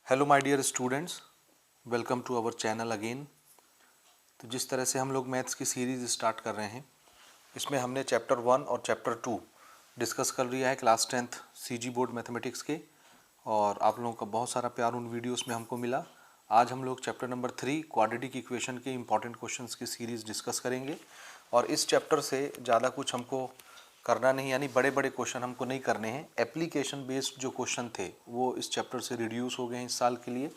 Hello my dear students, welcome to our channel again. तो जिस तरह से हम लोग मैथ्स की सीरीज़ स्टार्ट कर रहे हैं, इसमें हमने चैप्टर 1 और चैप्टर 2 डिस्कस कर लिया है class 10th CG board mathematics के, और आप लोगों का बहुत सारा प्यार उन वीडियोस में हमको मिला। आज हम लोग चैप्टर नंबर 3 क्वाड्रेटिक इक्वेशन के इंपॉर्टेंट क्वेश्चंस की सीरीज़ डिस्कस करेंगे। और इस चैप्टर से ज़्यादा कुछ हमको करना नहीं, यानी बड़े बड़े क्वेश्चन हमको नहीं करने हैं। एप्लीकेशन बेस्ड जो क्वेश्चन थे वो इस चैप्टर से रिड्यूस हो गए हैं इस साल के लिए,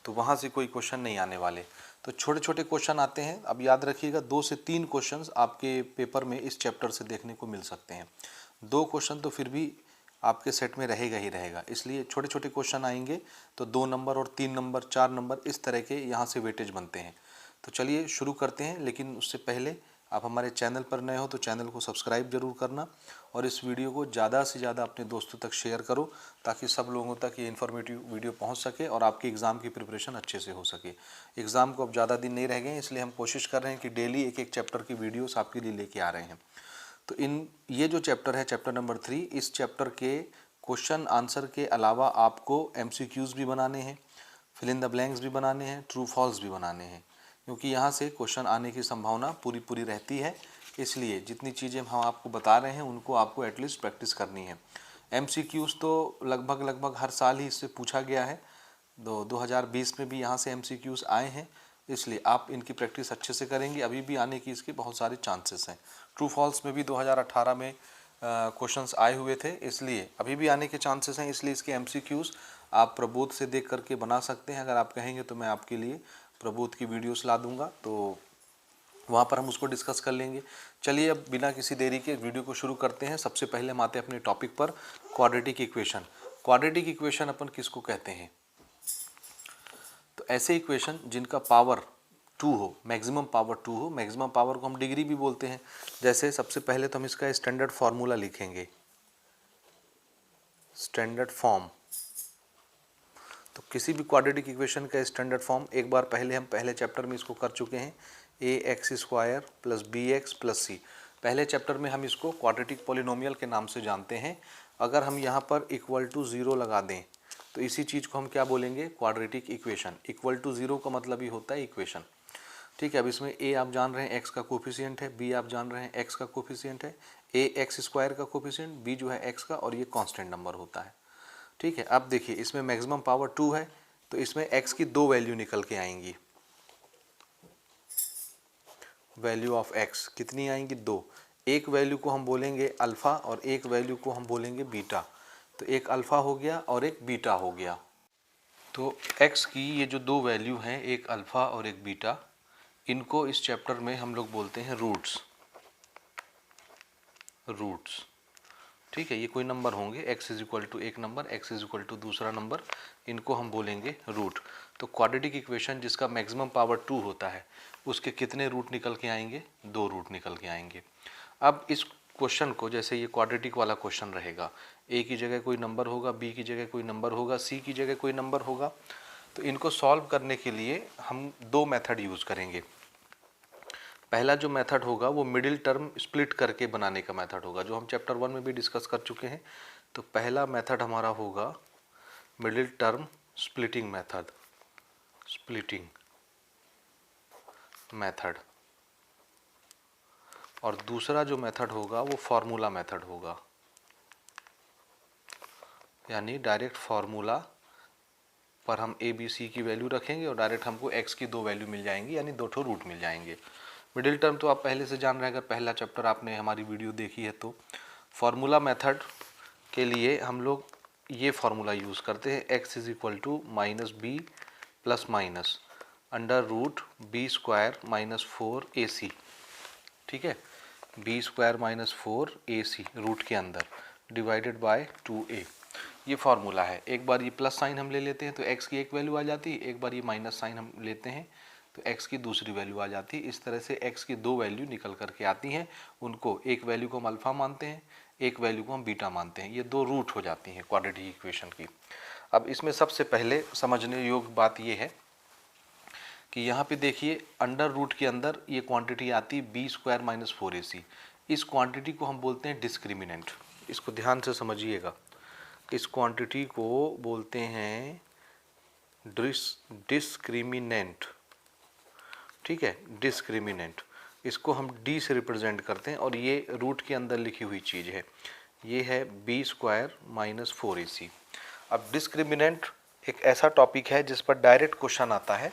तो वहाँ से कोई क्वेश्चन नहीं आने वाले। तो छोटे छोटे क्वेश्चन आते हैं। अब याद रखिएगा, 2 से 3 क्वेश्चंस आपके पेपर में इस चैप्टर से देखने को मिल सकते हैं। 2 क्वेश्चन तो फिर भी आपके सेट में रहेगा ही रहेगा, इसलिए छोटे छोटे क्वेश्चन आएंगे तो 2 नंबर और 3 नंबर 4 नंबर इस तरह के यहाँ से वेटेज बनते हैं। तो चलिए शुरू करते हैं, लेकिन उससे पहले आप हमारे चैनल पर नए हो तो चैनल को सब्सक्राइब जरूर करना, और इस वीडियो को ज़्यादा से ज़्यादा अपने दोस्तों तक शेयर करो ताकि सब लोगों तक ये इन्फॉर्मेटिव वीडियो पहुंच सके और आपकी एग्ज़ाम की प्रिपरेशन अच्छे से हो सके। एग्ज़ाम को अब ज़्यादा दिन नहीं रह गए हैं, इसलिए हम कोशिश कर रहे हैं कि डेली एक एक चैप्टर की वीडियोस आपके लिए लेके आ रहे हैं। तो ये जो चैप्टर है, चैप्टर नंबर 3, इस चैप्टर के क्वेश्चन आंसर के अलावा आपको MCQs भी बनाने हैं, फिल इन द ब्लैंक्स भी बनाने हैं, ट्रू फॉल्स भी बनाने हैं, क्योंकि यहाँ से क्वेश्चन आने की संभावना पूरी पूरी रहती है। इसलिए जितनी चीज़ें हम आपको बता रहे हैं उनको आपको एटलीस्ट प्रैक्टिस करनी है। MCQs तो लगभग हर साल ही इससे पूछा गया है। 2020 में भी यहाँ से MCQs आए हैं, इसलिए आप इनकी प्रैक्टिस अच्छे से करेंगे, अभी भी आने की इसके बहुत सारे चांसेस हैं। ट्रू फॉल्स में भी 2018 में क्वेश्चंस आए हुए थे, इसलिए अभी भी आने के चांसेस हैं। इसलिए इसके MCQs आप प्रबोध से देख करके बना सकते हैं। अगर आप कहेंगे तो मैं आपके लिए प्रबोध की वीडियोस ला दूंगा, तो वहाँ पर हम उसको डिस्कस कर लेंगे। चलिए अब बिना किसी देरी के वीडियो को शुरू करते हैं। सबसे पहले हम आते हैं अपने टॉपिक पर, क्वाड्रेटिक इक्वेशन। क्वाड्रेटिक इक्वेशन अपन किसको कहते हैं? तो ऐसे इक्वेशन जिनका पावर 2 हो, मैक्सिमम पावर 2 हो। मैक्सिमम पावर को हम डिग्री भी बोलते हैं। जैसे सबसे पहले तो हम इसका स्टैंडर्ड फार्मूला लिखेंगे, स्टैंडर्ड फॉर्म। तो किसी भी क्वाड्रेटिक इक्वेशन का स्टैंडर्ड फॉर्म एक बार पहले हम पहले चैप्टर में इसको कर चुके हैं, ax² + bx + c। पहले चैप्टर में हम इसको क्वाड्रेटिक पॉलिनोमियल के नाम से जानते हैं। अगर हम यहाँ पर =0 लगा दें तो इसी चीज़ को हम क्या बोलेंगे? Quadratic equation. =0 का मतलब ही होता है इक्वेशन। ठीक है, अब इसमें a आप जान रहे हैं x का कोफिशिएंट है, b आप जान रहे हैं x का कोफिशिएंट है, a x² का कोफिशिएंट, b जो है x का, और ये कांस्टेंट नंबर होता है। ठीक है, अब देखिए इसमें मैक्सिमम पावर 2 है, तो इसमें x की 2 वैल्यू निकल के आएंगी। वैल्यू ऑफ x कितनी आएंगी? 2। एक वैल्यू को हम बोलेंगे अल्फ़ा और एक वैल्यू को हम बोलेंगे बीटा। तो एक अल्फ़ा हो गया और एक बीटा हो गया। तो x की ये जो 2 वैल्यू हैं, एक अल्फ़ा और एक बीटा, इनको इस चैप्टर में हम लोग बोलते हैं रूट्स। रूट्स, ठीक है, ये कोई नंबर होंगे, x = एक नंबर, x = दूसरा नंबर, इनको हम बोलेंगे रूट। तो क्वाड्रेटिक इक्वेशन जिसका मैक्सिमम पावर 2 होता है, उसके कितने रूट निकल के आएंगे? 2 रूट निकल के आएंगे। अब इस क्वेश्चन को, जैसे ये क्वाड्रेटिक वाला क्वेश्चन रहेगा, a की जगह कोई नंबर होगा, b की जगह कोई नंबर होगा, c की जगह कोई नंबर होगा। तो इनको सॉल्व करने के लिए हम 2 मेथड यूज़ करेंगे। पहला जो मेथड होगा वो मिडिल टर्म स्प्लिट करके बनाने का मेथड होगा, जो हम चैप्टर 1 में भी डिस्कस कर चुके हैं। तो पहला मेथड हमारा होगा middle term splitting method, splitting method. और दूसरा जो मेथड होगा वो फार्मूला मेथड होगा, यानी डायरेक्ट फार्मूला पर हम a b c की वैल्यू रखेंगे और डायरेक्ट हमको x की 2 वैल्यू मिल जाएंगी, यानी 2 ठो रूट मिल जाएंगे। मिडिल टर्म तो आप पहले से जान रहे हैं, अगर पहला चैप्टर आपने हमारी वीडियो देखी है तो। फार्मूला मेथड के लिए हम लोग ये फार्मूला यूज़ करते हैं, x = -b ± √b² - 4ac। ठीक है, b² - 4ac रूट के अंदर डिवाइडेड बाय 2a, ये फार्मूला है। एक बार ये प्लस साइन हम ले लेते हैं तो x की एक वैल्यू आ जाती है, एक बार ये माइनस साइन हम लेते हैं तो x की दूसरी वैल्यू आ जाती है। इस तरह से x की 2 वैल्यू निकल करके आती हैं। उनको एक वैल्यू को हम अल्फ़ा मानते हैं, एक वैल्यू को हम बीटा मानते हैं। ये 2 रूट हो जाती हैं क्वाड्रेटिक इक्वेशन की। अब इसमें सबसे पहले समझने योग्य बात ये है कि यहाँ पे देखिए अंडर रूट के अंदर ये क्वांटिटी आती है b² - 4ac। इस क्वांटिटी को हम बोलते हैं डिस्क्रिमिनेंट। इसको ध्यान से समझिएगा, इस क्वांटिटी को बोलते हैं डिस्क्रिमिनेंट, ठीक है, डिस्क्रिमिनेंट, इसको हम डी से रिप्रेजेंट करते हैं और ये रूट के अंदर लिखी हुई चीज़ है, ये है बी स्क्वायर माइनस 4ac। अब डिस्क्रिमिनेंट एक ऐसा टॉपिक है जिस पर डायरेक्ट क्वेश्चन आता है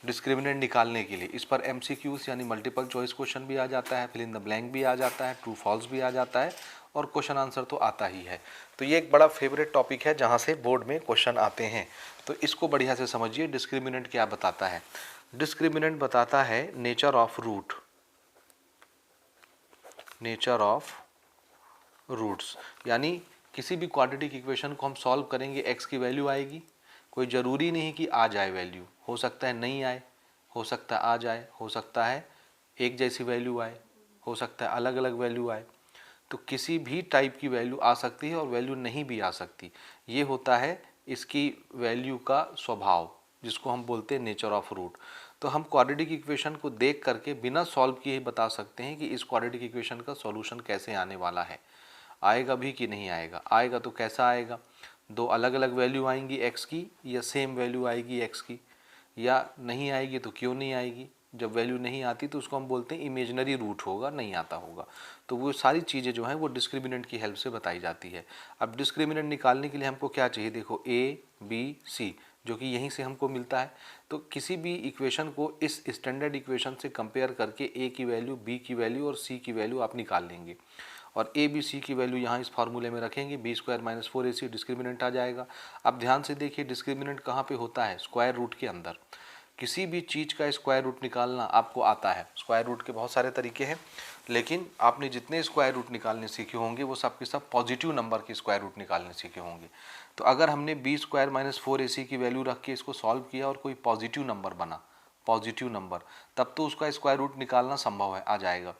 डिस्क्रिमिनेंट निकालने के लिए। इस पर MCQs यानी मल्टीपल चॉइस क्वेश्चन भी आ जाता है, फिल इन द ब्लैंक भी आ जाता है, ट्रू फॉल्स भी आ जाता है और क्वेश्चन आंसर तो आता ही है। तो ये एक बड़ा फेवरेट टॉपिक है जहाँ से बोर्ड में क्वेश्चन आते हैं। तो इसको बढ़िया से समझिए, डिस्क्रिमिनेंट क्या बताता है। डिस्क्रिमिनेंट बताता है nature of root, nature of roots, यानी किसी भी क्वाड्रेटिक इक्वेशन को हम सॉल्व करेंगे, x की वैल्यू आएगी, कोई ज़रूरी नहीं कि आ जाए वैल्यू, हो सकता है नहीं आए, हो सकता है आ जाए, हो सकता है एक जैसी वैल्यू आए, हो सकता है अलग अलग वैल्यू आए। तो किसी भी टाइप की वैल्यू आ सकती है और वैल्यू नहीं भी आ सकती। ये होता है इसकी वैल्यू का स्वभाव, जिसको हम बोलते हैं नेचर ऑफ रूट। तो हम क्वाड्रेटिक इक्वेशन को देख करके बिना सॉल्व किए ही बता सकते हैं कि इस क्वाड्रेटिक इक्वेशन का सॉल्यूशन कैसे आने वाला है, आएगा भी कि नहीं आएगा, आएगा तो कैसा आएगा, दो अलग अलग वैल्यू आएंगी x की या सेम वैल्यू आएगी x की, या नहीं आएगी तो क्यों नहीं आएगी। जब वैल्यू नहीं आती तो उसको हम बोलते हैं इमेजिनरी रूट होगा, नहीं आता होगा। तो वो सारी चीज़ें जो हैं वो डिस्क्रिमिनेंट की हेल्प से बताई जाती है। अब डिस्क्रिमिनेंट निकालने के लिए हमको क्या चाहिए, देखो A B C जो कि यहीं से हमको मिलता है। तो किसी भी इक्वेशन को इस स्टैंडर्ड इक्वेशन से कंपेयर करके A की वैल्यू, B की वैल्यू और C की वैल्यू आप निकाल लेंगे और ABC की वैल्यू यहाँ इस फार्मूले में रखेंगे, B square minus 4ac discriminant आ जाएगा। अब ध्यान से देखिए डिस्क्रिमिनेंट कहाँ पे होता है, स्क्वायर रूट के अंदर। किसी भी चीज़ का स्क्वायर रूट निकालना आपको आता है। स्क्वायर रूट के बहुत सारे तरीके हैं, लेकिन आपने जितने स्क्वायर रूट निकालने सीखे होंगे वो सब के सब पॉजिटिव नंबर के स्क्वायर रूट निकालने सीखे होंगे। तो अगर हमने बी स्क्वायर माइनस 4ac की वैल्यू रख के इसको सॉल्व किया और कोई पॉजिटिव नंबर बना, पॉजिटिव नंबर, तब तो उसका स्क्वायर रूट निकालना संभव है, आ जाएगा।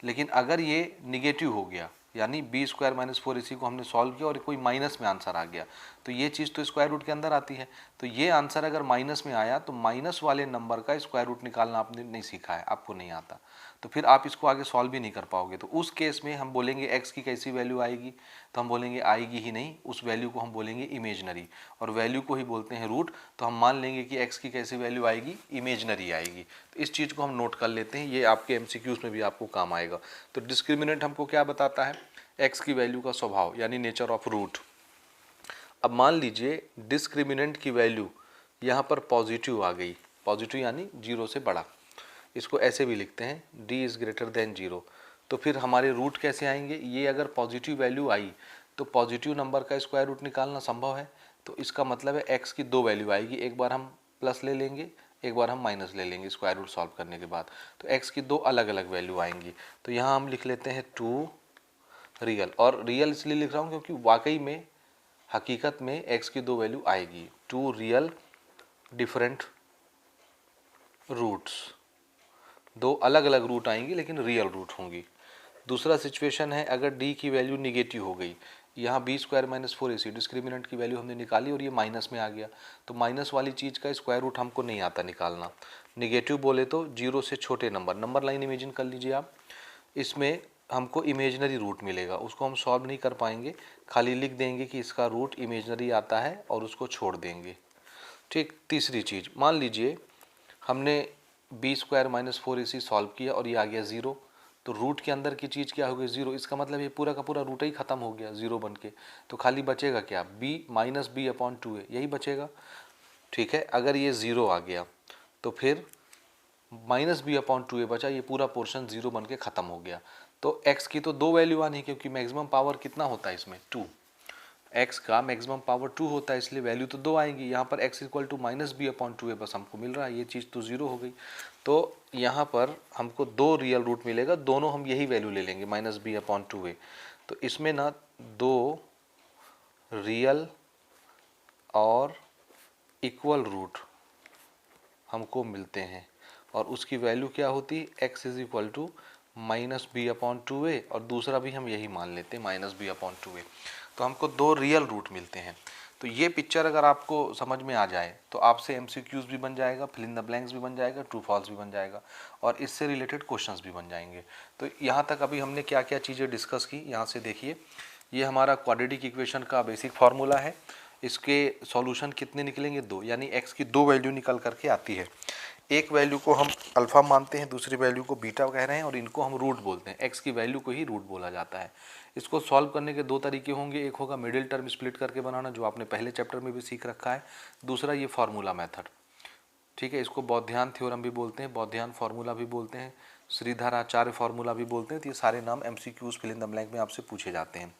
लेकिन अगर ये निगेटिव हो गया, यानी बी स्क्वायर माइनस 4ac को हमने सॉल्व किया और कोई माइनस में आंसर आ गया, तो ये चीज़ तो स्क्वायर रूट के अंदर आती है। तो ये आंसर अगर माइनस में आया तो माइनस वाले नंबर का स्क्वायर रूट निकालना आपने नहीं सीखा है, आपको नहीं आता, तो फिर आप इसको आगे सॉल्व भी नहीं कर पाओगे। तो उस केस में हम बोलेंगे x की कैसी वैल्यू आएगी, तो हम बोलेंगे आएगी ही नहीं, उस वैल्यू को हम बोलेंगे इमेजनरी, और वैल्यू को ही बोलते हैं रूट। तो हम मान लेंगे कि x की कैसी वैल्यू आएगी, इमेजनरी आएगी। तो इस चीज़ को हम नोट कर लेते हैं, ये आपके MCQs में भी आपको काम आएगा। तो डिस्क्रिमिनेंट हमको क्या बताता है, x की वैल्यू का स्वभाव यानी नेचर ऑफ रूट। अब मान लीजिए डिस्क्रिमिनेंट की वैल्यू यहाँ पर पॉजिटिव आ गई, पॉजिटिव यानी 0 से बड़ा, इसको ऐसे भी लिखते हैं d इज़ ग्रेटर देन 0। तो फिर हमारे रूट कैसे आएंगे, ये अगर पॉजिटिव वैल्यू आई तो पॉजिटिव नंबर का स्क्वायर रूट निकालना संभव है। तो इसका मतलब है x की दो वैल्यू आएगी, एक बार हम प्लस ले लेंगे, एक बार हम माइनस ले लेंगे स्क्वायर रूट सॉल्व करने के बाद। तो x की दो अलग अलग वैल्यू आएंगी। तो यहाँ हम लिख लेते हैं 2 रियल, और रियल इसलिए लिख रहा हूँ क्योंकि वाकई में हकीकत में x की दो वैल्यू आएगी, 2 रियल डिफरेंट रूट्स, दो अलग अलग रूट आएंगी लेकिन रियल रूट होंगी। दूसरा सिचुएशन है अगर d की वैल्यू निगेटिव हो गई, यहाँ b square minus 4ac discriminant की वैल्यू हमने निकाली और ये माइनस में आ गया, तो माइनस वाली चीज़ का स्क्वायर रूट हमको नहीं आता निकालना। निगेटिव बोले तो 0 से छोटे नंबर, नंबर लाइन इमेजिन कर लीजिए आप, इसमें हमको इमेजनरी रूट मिलेगा, उसको हम सॉल्व नहीं कर पाएंगे, खाली लिख देंगे कि इसका रूट इमेजनरी आता है और उसको छोड़ देंगे। ठीक, तीसरी चीज़ मान लीजिए हमने B square minus 4ac solve किया और ये आ गया 0, तो रूट के अंदर की चीज़ क्या हो गई 0, इसका मतलब ये पूरा का पूरा रूट ही ख़त्म हो गया 0 बन के। तो खाली बचेगा क्या, b minus b upon 2a, यही बचेगा। ठीक है, अगर ये 0 आ गया तो फिर माइनस बी अपॉन 2a बचा, ये पूरा पोर्शन 0 बन के ख़त्म हो गया। तो x की तो दो वैल्यू आनी, क्योंकि मैक्सिमम पावर कितना होता है इसमें 2, x का मैक्सिमम पावर 2 होता है, इसलिए वैल्यू तो 2 आएंगी। यहाँ पर x equal to minus b upon 2a बस हमको मिल रहा है, ये चीज़ तो 0 हो गई। तो यहाँ पर हमको दो रियल रूट मिलेगा, दोनों हम यही वैल्यू ले लेंगे माइनस बी अपॉन 2a। तो इसमें ना दो रियल और इक्वल रूट हमको मिलते हैं, और उसकी वैल्यू क्या होती है, x is equal to minus b upon 2a, और दूसरा भी हम यही मान लेते हैं माइनस बी अपॉन 2a। तो हमको दो रियल रूट मिलते हैं। तो ये पिक्चर अगर आपको समझ में आ जाए तो आपसे MCQs भी बन जाएगा, फिल इन द ब्लैंक्स भी बन जाएगा, ट्रू फॉल्स भी बन जाएगा, और इससे रिलेटेड क्वेश्चंस भी बन जाएंगे। तो यहाँ तक अभी हमने क्या क्या चीज़ें डिस्कस की, यहाँ से देखिए, ये हमारा क्वाड्रेटिक इक्वेशन का बेसिक फार्मूला है। इसके सॉल्यूशन कितने निकलेंगे 2, यानी x की 2 वैल्यू निकल करके आती है। एक वैल्यू को हम अल्फ़ा मानते हैं, दूसरी वैल्यू को बीटा कह रहे हैं और इनको हम रूट बोलते हैं। x की वैल्यू को ही रूट बोला जाता है। इसको सॉल्व करने के 2 तरीके होंगे, एक होगा मिडिल टर्म स्प्लिट करके बनाना जो आपने पहले चैप्टर में भी सीख रखा है, दूसरा ये फार्मूला मेथड, ठीक है। इसको बौद्ध्यान थ्योरम भी बोलते हैं, बौद्ध्यान फार्मूला भी बोलते हैं, श्रीधर आचार्य फार्मूला भी बोलते हैं। तो ये सारे नाम MCQs fill in the blank में आपसे पूछे जाते हैं,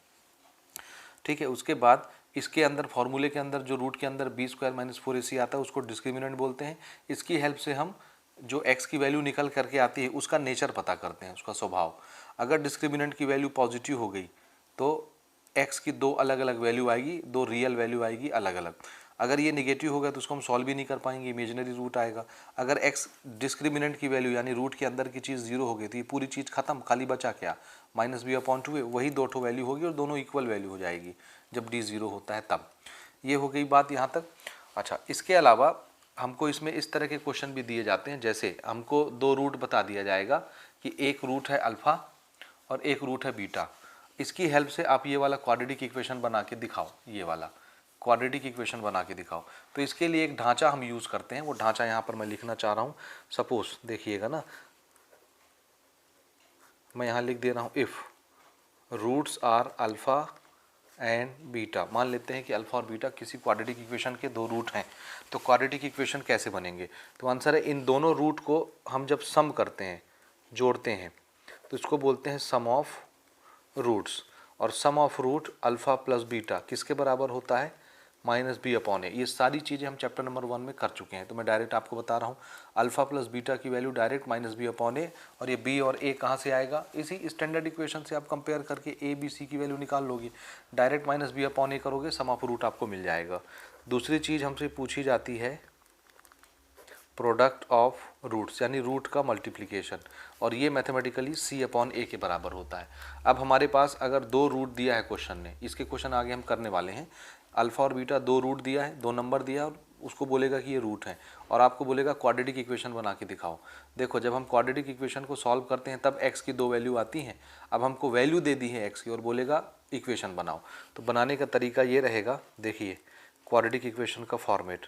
ठीक है। उसके बाद इसके अंदर फॉर्मूले के अंदर जो रूट के अंदर b² - 4ac आता है उसको डिस्क्रिमिनेंट बोलते हैं। इसकी हेल्प से हम जो x की वैल्यू निकल करके आती है उसका नेचर पता करते हैं, उसका स्वभाव। अगर डिस्क्रिमिनेंट की वैल्यू पॉजिटिव हो गई तो x की 2 अलग अलग वैल्यू आएगी, 2 रियल वैल्यू आएगी अलग अलग। अगर ये निगेटिव हो गया तो उसको हम सॉल्व भी नहीं कर पाएंगे, इमेजिनरी रूट आएगा। अगर x डिस्क्रिमिनेंट की वैल्यू यानी रूट के अंदर की चीज़ 0 हो गई तो ये पूरी चीज़ खत्म, खाली बचा क्या, -b/2 वही 2 ठो वैल्यू होगी और दोनों इक्वल वैल्यू हो जाएगी जब d 0 होता है तब। ये हो गई बात यहाँ तक। अच्छा, इसके अलावा हमको इसमें इस तरह के क्वेश्चन भी दिए जाते हैं, जैसे हमको 2 रूट बता दिया जाएगा कि एक रूट है अल्फ़ा और एक रूट है बीटा। इसकी हेल्प से आप ये वाला क्वाड्रेटिक इक्वेशन बना के दिखाओ, ये वाला क्वाड्रेटिक इक्वेशन बना के दिखाओ। तो इसके लिए एक ढांचा हम यूज़ करते हैं, वो ढांचा यहाँ पर मैं लिखना चाह रहा हूँ। सपोज देखिएगा ना, मैं यहाँ लिख दे रहा हूँ if roots are alpha and beta. मान लेते हैं कि अल्फ़ा और बीटा किसी क्वाड्रेटिक इक्वेशन के 2 रूट हैं, तो क्वाड्रेटिक इक्वेशन कैसे बनेंगे? तो आंसर है इन दोनों रूट को हम जब सम करते हैं, जोड़ते हैं, तो इसको बोलते हैं सम ऑफ रूट्स। और sum of root alpha plus beta किसके बराबर होता है? -b/a। ये सारी चीज़ें हम चैप्टर नंबर 1 में कर चुके हैं, तो मैं डायरेक्ट आपको बता रहा हूँ। अल्फ़ा प्लस बीटा की वैल्यू डायरेक्ट -b/a, और ये b और a कहाँ से आएगा? इसी स्टैंडर्ड इक्वेशन से आप कंपेयर करके a b c की वैल्यू निकाल लोगे, डायरेक्ट -b/a करोगे, सम ऑफ रूट आपको मिल जाएगा। दूसरी चीज़ हमसे पूछी जाती है प्रोडक्ट ऑफ रूट्स, यानी रूट का मल्टीप्लिकेशन, और ये मैथमेटिकली c/a के बराबर होता है। अब हमारे पास अगर 2 रूट दिया है क्वेश्चन ने, इसके क्वेश्चन आगे हम करने वाले हैं, अल्फ़ा और बीटा 2 रूट दिया है, 2 नंबर दिया है और उसको बोलेगा कि ये रूट है, और आपको बोलेगा क्वाड्रेटिक इक्वेशन बना के दिखाओ। देखो, जब हम क्वाड्रेटिक इक्वेशन को सॉल्व करते हैं तब x की 2 वैल्यू आती हैं। अब हमको वैल्यू दे दी है x की और बोलेगा इक्वेशन बनाओ, तो बनाने का तरीका ये रहेगा। देखिए, क्वाड्रेटिक इक्वेशन का फॉर्मेट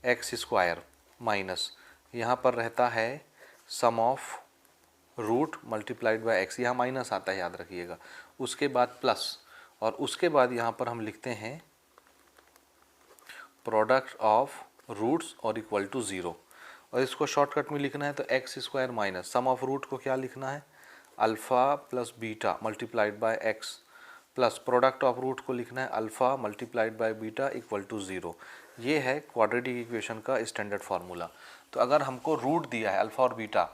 x² माइनस यहाँ पर रहता है sum of root multiplied by x, यहाँ माइनस आता है याद रखिएगा, उसके बाद प्लस, और उसके बाद यहाँ पर हम लिखते हैं प्रोडक्ट ऑफ रूट्स और इक्वल टू 0। और इसको शॉर्टकट में लिखना है तो x² minus sum of root को क्या लिखना है? Alpha plus beta multiplied by x, plus product of root को लिखना है alpha multiplied by beta equal to 0। ये है क्वाड्रेटिक इक्वेशन का स्टैंडर्ड फार्मूला। तो अगर हमको रूट दिया है अल्फ़ा और बीटा,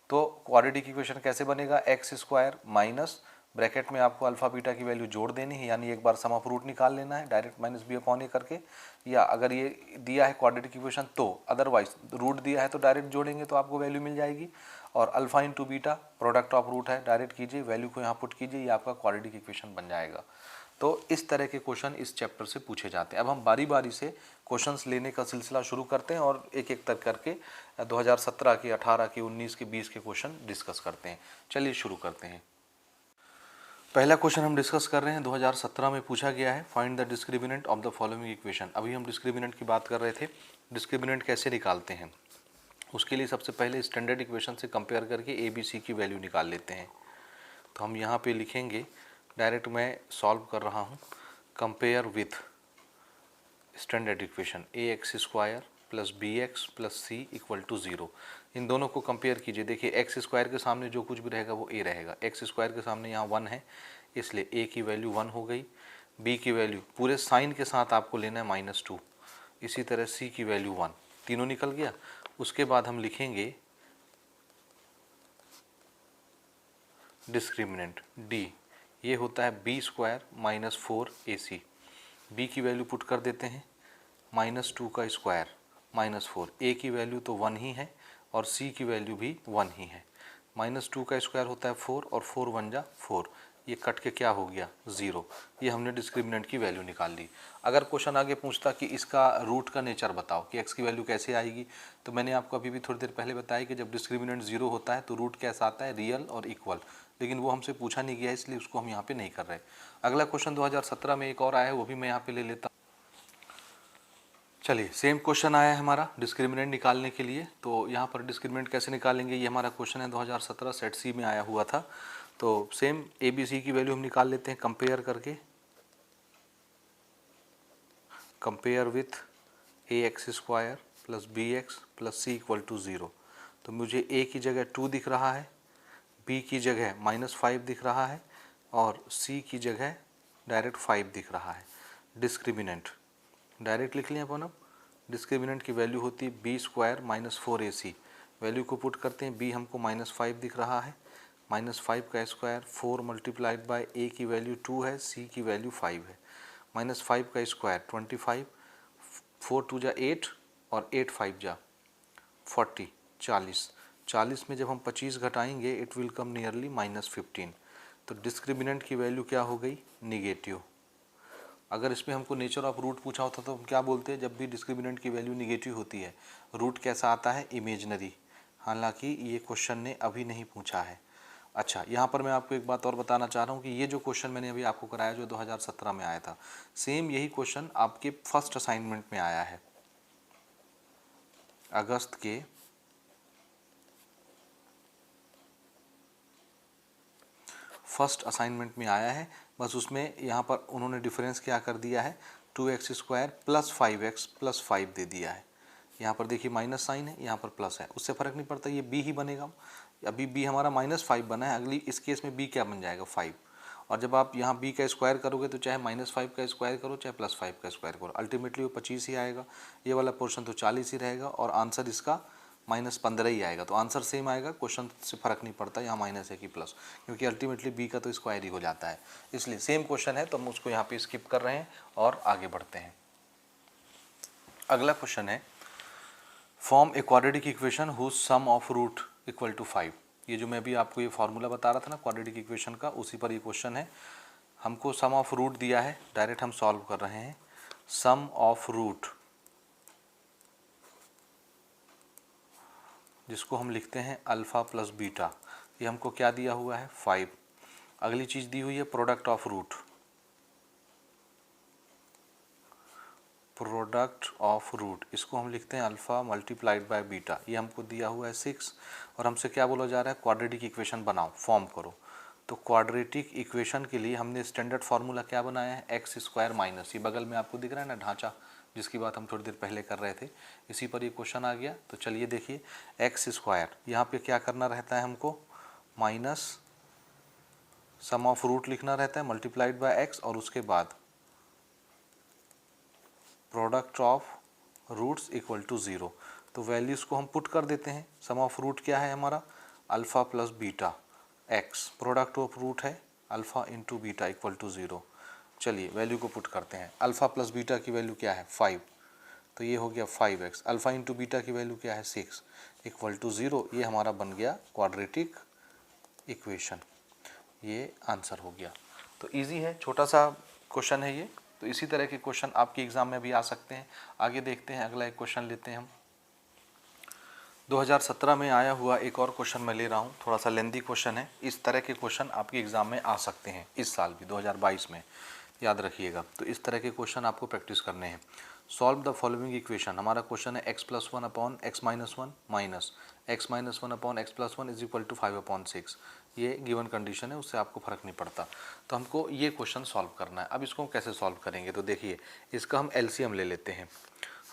तो क्वाड्रेटिक इक्वेशन कैसे बनेगा? x² माइनस ब्रैकेट में आपको अल्फ़ा बीटा की वैल्यू जोड़ देनी है, यानी एक बार सम ऑफ रूट निकाल लेना है डायरेक्ट -b/a करके, या अगर ये दिया है क्वाड्रेटिक इक्वेशन तो, अदरवाइज रूट दिया है तो डायरेक्ट जोड़ेंगे तो आपको वैल्यू मिल जाएगी। और alpha into beta product of root है, डायरेक्ट कीजिए, वैल्यू को यहाँ पुट कीजिए, ये आपका क्वाड्रेटिक इक्वेशन बन जाएगा। तो इस तरह के क्वेश्चन इस चैप्टर से पूछे जाते हैं। अब हम बारी बारी से क्वेश्चंस लेने का सिलसिला शुरू करते हैं और एक एक तक करके 2017 के, 18 के, 19 के, 20 के क्वेश्चन डिस्कस करते हैं। चलिए शुरू करते हैं। पहला क्वेश्चन हम डिस्कस कर रहे हैं, 2017 में पूछा गया है, find the discriminant of the following equation. अभी हम डिस्क्रिमिनेंट की बात कर रहे थे, डिस्क्रिमिनेंट कैसे निकालते हैं, उसके लिए सबसे पहले स्टैंडर्ड इक्वेशन से कंपेयर करके ए बी सी की वैल्यू निकाल लेते हैं। तो हम यहाँ पे लिखेंगे, डायरेक्ट मैं सॉल्व कर रहा हूँ, compare with standard equation ax² plus bx plus c equal to 0। इन दोनों को कंपेयर कीजिए। देखिए, x² के सामने जो कुछ भी रहेगा वो a रहेगा, x² के सामने यहाँ 1 है इसलिए a की वैल्यू 1 हो गई, b की वैल्यू पूरे साइन के साथ आपको लेना है -2, इसी तरह c की वैल्यू 1, तीनों निकल गया। उसके बाद हम लिखेंगे डिस्क्रिमिनेंट d, ये होता है b² माइनस 4ac, b की वैल्यू पुट कर देते हैं -2 का स्क्वायर माइनस 4, a की वैल्यू तो 1 ही है और c की वैल्यू भी 1 ही है। -2 का स्क्वायर होता है 4 और 4 1 जा 4, ये कट के क्या हो गया 0। ये हमने डिस्क्रिमिनेंट की वैल्यू निकाल ली। अगर क्वेश्चन आगे पूछता कि इसका रूट का नेचर बताओ कि x की वैल्यू कैसे आएगी, तो मैंने आपको अभी भी थोड़ी देर पहले बताया कि जब डिस्क्रिमिनेंट 0 होता है तो रूट कैसा आता है, रियल और इक्वल, लेकिन वो हमसे पूछा नहीं गया इसलिए उसको हम यहाँ पे नहीं कर रहे। अगला क्वेश्चन 2017 में एक और आया है, वो भी मैं यहाँ पे ले लेता। चलिए सेम क्वेश्चन आया है हमारा डिस्क्रिमिनेंट निकालने के लिए। तो यहाँ पर डिस्क्रिमिनेंट कैसे निकालेंगे, ये हमारा क्वेश्चन है 2017 सेट सी में आया हुआ था। तो सेम ए बी सी की वैल्यू हम निकाल लेते हैं कंपेयर करके, compare with a x square plus B x plus C equal to 0। तो मुझे ए की जगह 2 दिख रहा है, बी की जगह -5 दिख रहा है और सी की जगह डायरेक्ट 5 दिख रहा है। डिस्क्रिमिनेंट डायरेक्ट लिख लें अपन। अब डिस्क्रिमिनेंट की वैल्यू होती है b square minus 4ac। Value को पुट करते हैं, बी हमको -5 दिख रहा है, -5 का स्क्वायर 4 मल्टीप्लाइड बाय ए की वैल्यू 2 है, सी की वैल्यू 5 है। -5 का स्क्वायर 25, 4 2 जा 8 और 8 5 जा 40, 40। 40 में जब हम 25 घटाएंगे इट विल कम नियरली -15। तो डिस्क्रिमिनेंट की वैल्यू क्या हो गई, निगेटिव। अगर इसमें हमको नेचर ऑफ रूट पूछा होता तो हम क्या बोलते हैं, जब भी डिस्क्रिमिनेंट की वैल्यू निगेटिव होती है रूट कैसा आता है, इमेजनरी। हालांकि ये क्वेश्चन ने अभी नहीं पूछा है। अच्छा, यहाँ पर मैं आपको एक बात और बताना चाह रहा हूँ कि ये जो क्वेश्चन मैंने अभी आपको कराया जो 2017 में आया था, सेम यही क्वेश्चन आपके फर्स्ट असाइनमेंट में आया है, अगस्त के फर्स्ट असाइनमेंट में आया है। बस उसमें यहाँ पर उन्होंने डिफरेंस क्या कर दिया है, 2x square plus 5x plus 5 दे दिया है। यहाँ पर देखिए माइनस साइन है, यहाँ पर प्लस है, उससे फ़र्क नहीं पड़ता, ये b ही बनेगा। अभी b हमारा -5 बना है, अगली इस केस में b क्या बन जाएगा, 5। और जब आप यहाँ b का स्क्वायर करोगे तो चाहे -5 का स्क्वायर करो चाहे +5 का स्क्वायर करो, अल्टीमेटली वो 25 ही आएगा। ये वाला पोर्शन तो 40 ही रहेगा और आंसर इसका -15 ही आएगा। तो आंसर सेम आएगा, क्वेश्चन से फ़र्क नहीं पड़ता यहाँ माइनस है कि प्लस, क्योंकि अल्टीमेटली बी का तो स्क्वायर ही हो जाता है। इसलिए सेम क्वेश्चन है तो हम उसको यहाँ पे स्किप कर रहे हैं और आगे बढ़ते हैं। अगला क्वेश्चन है, form a quadratic equation whose sum of root equal to 5। ये जो मैं भी आपको ये फार्मूला बता रहा था ना क्वाड्रेटिक इक्वेशन का, उसी पर ये क्वेश्चन है। हमको सम ऑफ रूट दिया है, डायरेक्ट हम सॉल्व कर रहे हैं। सम ऑफ रूट, जिसको हम लिखते हैं अल्फ़ा प्लस बीटा, ये हमको क्या दिया हुआ है, 5। अगली चीज़ दी हुई है product of root, product of root इसको हम लिखते हैं अल्फ़ा मल्टीप्लाइड बाय बीटा, ये हमको दिया हुआ है 6। और हमसे क्या बोला जा रहा है, क्वाड्रेटिक इक्वेशन बनाओ, फॉर्म करो। तो क्वाड्रेटिक इक्वेशन के लिए हमने स्टैंडर्ड फार्मूला क्या बनाया है, एक्स स्क्वायर माइनस, ये बगल में आपको दिख रहा है ना ढांचा, जिसकी बात हम थोड़ी देर पहले कर रहे थे, इसी पर ये क्वेश्चन आ गया। तो चलिए देखिए, एक्स स्क्वायर यहाँ पे क्या करना रहता है हमको, माइनस सम ऑफ रूट लिखना रहता है मल्टीप्लाइड बाय एक्स और उसके बाद product of roots equal to 0। तो वैल्यूज़ को हम पुट कर देते हैं। सम ऑफ रूट क्या है हमारा, alpha plus beta x, product of root है alpha into beta equal to 0। चलिए वैल्यू को पुट करते हैं। अल्फ़ा प्लस बीटा की वैल्यू क्या है, 5, तो ये हो गया 5x। अल्फ़ा इंटू बीटा की वैल्यू क्या है, 6 इक्वल टू 0। ये हमारा बन गया क्वाड्रेटिक इक्वेशन, ये आंसर हो गया। तो इजी है, छोटा सा क्वेश्चन है ये। तो इसी तरह के क्वेश्चन आपके एग्ज़ाम में भी आ सकते हैं। आगे देखते हैं, अगला एक क्वेश्चन लेते हैं हम। 2017 में आया हुआ एक और क्वेश्चन मैं ले रहा हूँ, थोड़ा सा लेंदी क्वेश्चन है। इस तरह के क्वेश्चन आपके एग्ज़ाम में आ सकते हैं इस साल भी, 2022 में, याद रखिएगा। तो इस तरह के क्वेश्चन आपको प्रैक्टिस करने हैं। सॉल्व द फॉलोइंग इक्वेशन, हमारा क्वेश्चन है x+1 upon x-1 minus x-1 upon x+1 is equal to 5/6। ये गिवन कंडीशन है, उससे आपको फ़र्क नहीं पड़ता। तो हमको ये क्वेश्चन सॉल्व करना है। अब इसको कैसे सॉल्व करेंगे, तो देखिए इसका हम एलसीएम ले लेते हैं।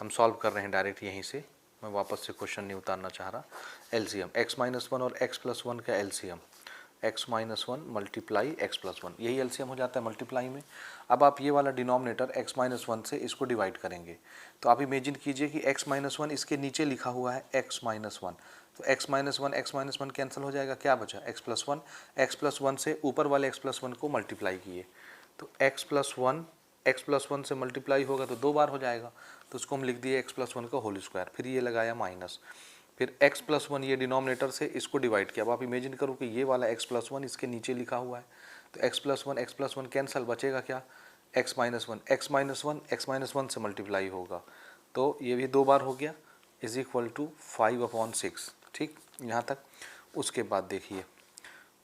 हम सॉल्व कर रहे हैं डायरेक्ट यहीं से, मैं वापस से क्वेश्चन नहीं उतारना चाह रहा। एलसीएम x-1 और x+1 का एलसीएम, x-1 मल्टीप्लाई x+1, यही एलसीएम हो जाता है मल्टीप्लाई में। अब आप ये वाला डिनोमिनेटर x-1 से इसको डिवाइड करेंगे। तो आप इमेजिन कीजिए कि x-1 इसके नीचे लिखा हुआ है x-1, तो x-1 कैंसिल हो जाएगा, क्या बचा x+1। x+1 से ऊपर वाले x+1 को मल्टीप्लाई किए, तो x+1 से मल्टीप्लाई होगा तो 2 बार हो जाएगा, तो उसको हम लिख दिए x+1 का होल स्क्वायर, फिर ये लगाया माइनस, फिर x+1 ये डिनोमिनेटर से इसको डिवाइड किया। अब आप इमेजिन करो कि ये वाला x+1 इसके नीचे लिखा हुआ है, तो x+1 कैंसल, बचेगा क्या, x-1 से मल्टीप्लाई होगा, तो ये भी 2 बार हो गया, इज इक्वल टू 5/6। ठीक, यहाँ तक। उसके बाद देखिए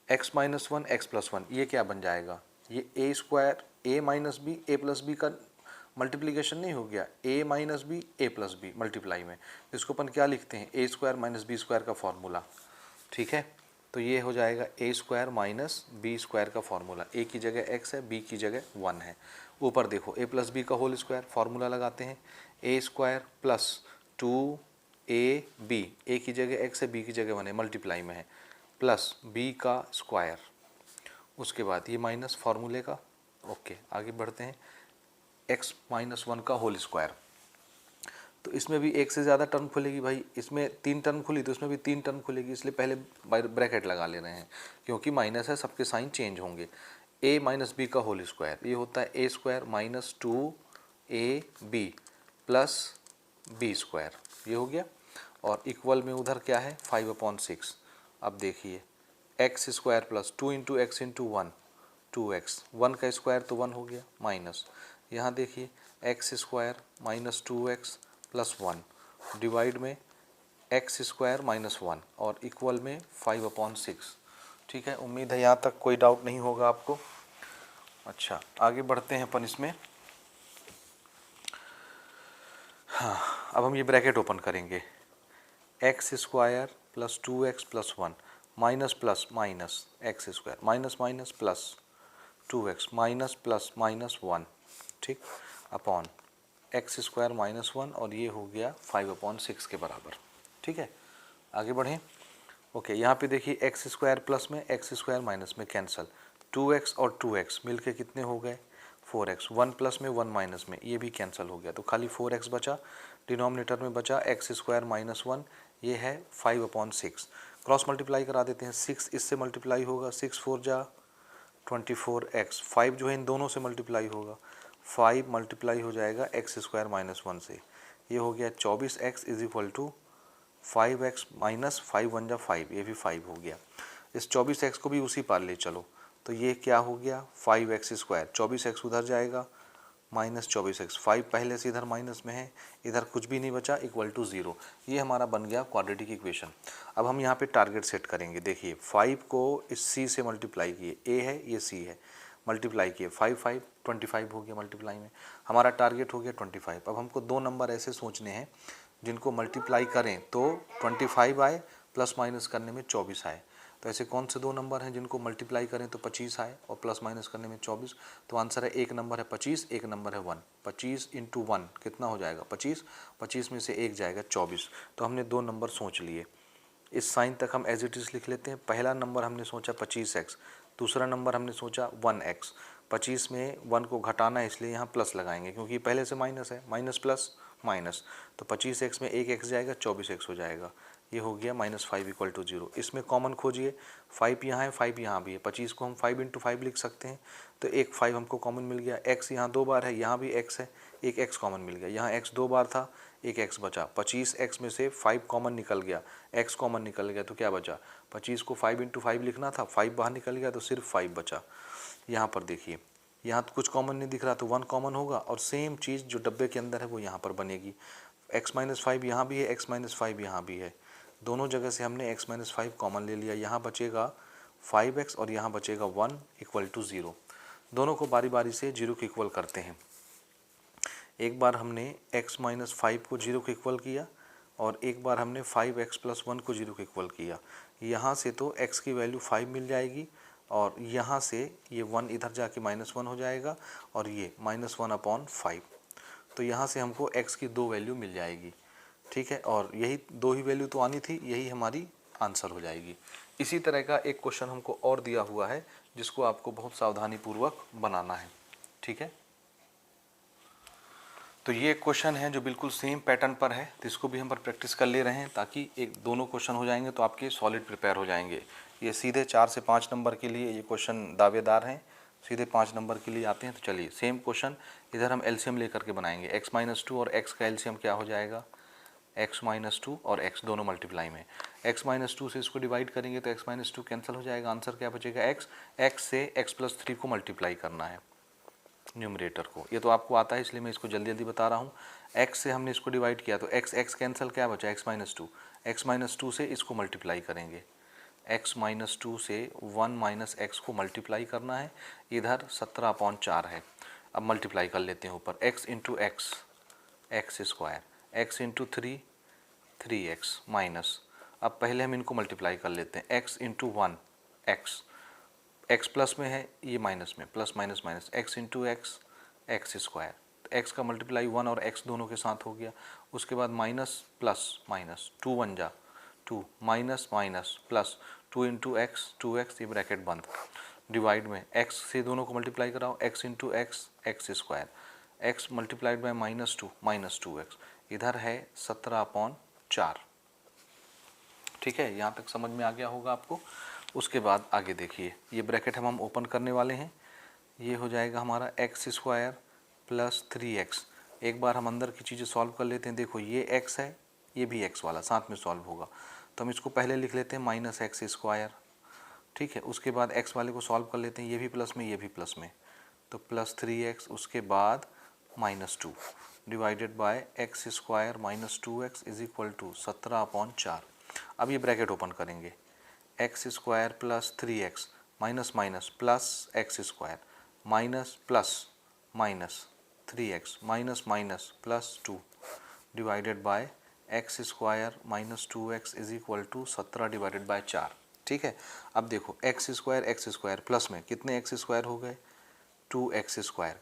x-1 x+1 ये क्या बन जाएगा, ये a square a minus b, a plus b का मल्टीप्लीकेशन नहीं हो गया, a minus B A plus b multiply में, इसको अपन क्या लिखते हैं, a square minus B square का फॉर्मूला। ठीक है, तो ये हो जाएगा a square minus B square का फॉर्मूला, ए की जगह x है, बी की जगह 1 है। ऊपर देखो a प्लस बी का होल स्क्वायर फॉर्मूला लगाते हैं, ए स्क्वायर प्लस 2ab, ए की जगह x है, बी की जगह 1 है, मल्टीप्लाई में है, प्लस b का स्क्वायर, उसके बाद ये माइनस फार्मूले का। ओके, आगे बढ़ते हैं, x माइनस 1 का होल स्क्वायर। तो इसमें भी एक से ज़्यादा टर्म खुलेगी भाई, इसमें 3 टर्म खुली तो इसमें भी 3 टर्म खुलेगी, इसलिए पहले ब्रैकेट लगा ले रहे हैं, क्योंकि माइनस है सबके साइन चेंज होंगे। a माइनस बी का होल स्क्वायर, ये होता है A square minus 2ab plus B square, ये हो गया। और इक्वल में उधर क्या है, 5/6। अब देखिए x square plus 2 into x into 1, 2x, 1 का स्क्वायर तो 1 हो गया, माइनस यहाँ देखिए x square minus 2x plus 1 divide में एक्स स्क्वायर माइनस 1 और इक्वल में 5/6। ठीक है, उम्मीद है यहाँ तक कोई डाउट नहीं होगा आपको। अच्छा, आगे बढ़ते हैं अपन इसमें। हाँ, अब हम ये ब्रैकेट ओपन करेंगे, x square plus 2x plus 1 minus plus minus x square minus minus plus 2x minus plus minus 1, ठीक, अपॉन एक्स स्क्वायर माइनस 1 और ये हो गया 5/6 के बराबर। ठीक है, आगे बढ़ें। ओके, यहाँ पे देखिए एक्स स्क्वायर प्लस में एक्स स्क्वायर माइनस में कैंसल, 2x और 2x मिलके कितने हो गए, 4x, 1 प्लस में 1 माइनस में ये भी कैंसिल हो गया, तो खाली 4x बचा, डिनोमिनेटर में बचा एक्स स्क्वायर माइनस 1, ये है 5/6। क्रॉस मल्टीप्लाई करा देते हैं, 6 इससे मल्टीप्लाई होगा, 6 4 जा 24x, 5 जो है इन दोनों से मल्टीप्लाई होगा, 5 मल्टीप्लाई हो जाएगा एक्स स्क्वायर माइनस 1 से, ये हो गया 24x is equal to 5x minus 5 1 जा 5, ये भी 5 हो गया। इस 24x को भी उसी पार ले चलो, तो ये क्या हो गया 5x स्क्वायर, 24x उधर जाएगा माइनस 24x, 5 पहले से इधर माइनस में है, इधर कुछ भी नहीं बचा, इक्वल टू 0। ये हमारा बन गया क्वाड्रेटिक इक्वेशन। अब हम यहाँ पे टारगेट सेट करेंगे, देखिए 5 को इस c से मल्टीप्लाई किए, a है ये c है, मल्टीप्लाई किए 5 5 25 हो गया, मल्टीप्लाई में हमारा टारगेट हो गया 25। अब हमको दो नंबर ऐसे सोचने हैं जिनको मल्टीप्लाई करें तो 25 आए, प्लस माइनस करने में 24 आए। तो ऐसे कौन से दो नंबर हैं जिनको मल्टीप्लाई करें तो 25 आए और प्लस माइनस करने में 24? तो आंसर है, एक नंबर है 25, एक नंबर है 1। 25 इंटू 1 कितना हो जाएगा 25, 25 में से एक जाएगा 24। तो हमने दो नंबर सोच लिए, इस साइन तक हम एज इट इज़ लिख लेते हैं। पहला नंबर हमने सोचा 25x, दूसरा नंबर हमने सोचा 1x। 25 में 1 को घटाना है इसलिए यहाँ प्लस लगाएंगे, क्योंकि पहले से माइनस है, माइनस प्लस माइनस, तो 25x में एक x जाएगा, 24x हो जाएगा, ये हो गया -5 इक्वल टू 0। इसमें कॉमन खोजिए, 5 यहाँ है, 5 यहाँ भी है, 25 को हम 5 इंटू 5 लिख सकते हैं, तो एक 5 हमको कॉमन मिल गया। x यहाँ 2 बार है, यहाँ भी x है, एक x कॉमन मिल गया, यहाँ x 2 बार था, एक x बचा। 25x में से 5 कॉमन निकल गया, x कॉमन निकल गया, तो क्या बचा, 25 को 5 इंटू 5 लिखना था, 5 बाहर निकल गया तो सिर्फ 5 बचा। यहाँ पर देखिए, यहाँ तो कुछ कॉमन नहीं दिख रहा, तो 1 कॉमन होगा और सेम चीज़ जो डब्बे के अंदर है वो यहाँ पर बनेगी। x-5 यहाँ भी है, x-5 यहाँ भी है, दोनों जगह से हमने x-5 कॉमन ले लिया। यहाँ बचेगा 5x और यहाँ बचेगा 1 इक्वल टू 0। दोनों को बारी बारी से 0 के इक्वल करते हैं। एक बार हमने x-5 को 0 के इक्वल किया और एक बार हमने 5x + 1 को 0 के इक्वल किया। यहाँ से तो x की वैल्यू 5 मिल जाएगी और यहाँ से ये 1 इधर जाके -1 हो जाएगा और ये -1/5। तो यहाँ से हमको x की दो वैल्यू मिल जाएगी, ठीक है, और यही दो ही वैल्यू तो आनी थी, यही हमारी आंसर हो जाएगी। इसी तरह का एक क्वेश्चन हमको और दिया हुआ है जिसको आपको बहुत सावधानी पूर्वक बनाना है, ठीक है। तो ये क्वेश्चन है जो बिल्कुल सेम पैटर्न पर है, तो इसको भी हम पर प्रैक्टिस कर ले रहे हैं ताकि एक दोनों क्वेश्चन हो जाएंगे तो आपके सॉलिड प्रिपेयर हो जाएंगे। ये सीधे 4 से 5 नंबर के लिए ये क्वेश्चन दावेदार हैं, सीधे 5 नंबर के लिए आते हैं। तो चलिए सेम क्वेश्चन इधर हम एलसीएम लेकर के बनाएंगे। x-2 और x का एलसीएम क्या हो जाएगा, x-2 और x दोनों मल्टीप्लाई में, x-2 से इसको डिवाइड करेंगे तो x-2 कैंसिल हो जाएगा, आंसर क्या बचेगा x से x+3 को मल्टीप्लाई करना है न्यूमरेटर को। ये तो आपको आता है इसलिए मैं इसको जल्दी जल्दी बता रहा हूँ। x से हमने इसको डिवाइड किया तो x कैंसिल, क्या बचा x-2, x-2 से इसको मल्टीप्लाई करेंगे, x-2 से 1 - x को मल्टीप्लाई करना है, इधर 17/4 है। अब मल्टीप्लाई कर लेते हैं ऊपर, x into x x square, x into 3x minus, अब पहले हम इनको मल्टीप्लाई कर लेते हैं, x इंटू 1 x प्लस में है, ये माइनस में, plus minus minus, x into x x square, x का मल्टीप्लाई 1 और x दोनों के साथ हो गया। उसके बाद माइनस प्लस माइनस, 2 1 जा 2, minus minus plus, 2 into x 2x, ये ब्रैकेट बंद, डिवाइड में x से दोनों को मल्टीप्लाई कराओ, x into x x square, x multiplied by minus 2x, इधर है 17/4। ठीक है, यहाँ तक समझ में आ गया होगा आपको। उसके बाद आगे देखिए, ये ब्रैकेट हम ओपन करने वाले हैं, ये हो जाएगा हमारा एक्स स्क्वायर प्लस 3x। एक बार हम अंदर की चीज़ें सॉल्व कर लेते हैं। देखो ये x है, ये भी x वाला साथ में सॉल्व होगा, तो हम इसको पहले लिख लेते हैं माइनस एक्स स्क्वायर। ठीक है, उसके बाद x वाले को सॉल्व कर लेते हैं, ये भी प्लस में ये भी प्लस में, तो प्लस 3x, उसके बाद minus 2 divided by x square minus 2x is equal to 17/4। अब ये ब्रैकेट ओपन करेंगे, x square plus 3x minus minus plus x square minus plus minus 3x minus minus plus 2 divided by x square minus 2x is equal to 17 divided by 4। ठीक है, अब देखो x square plus में कितने x square हो गए, 2x square,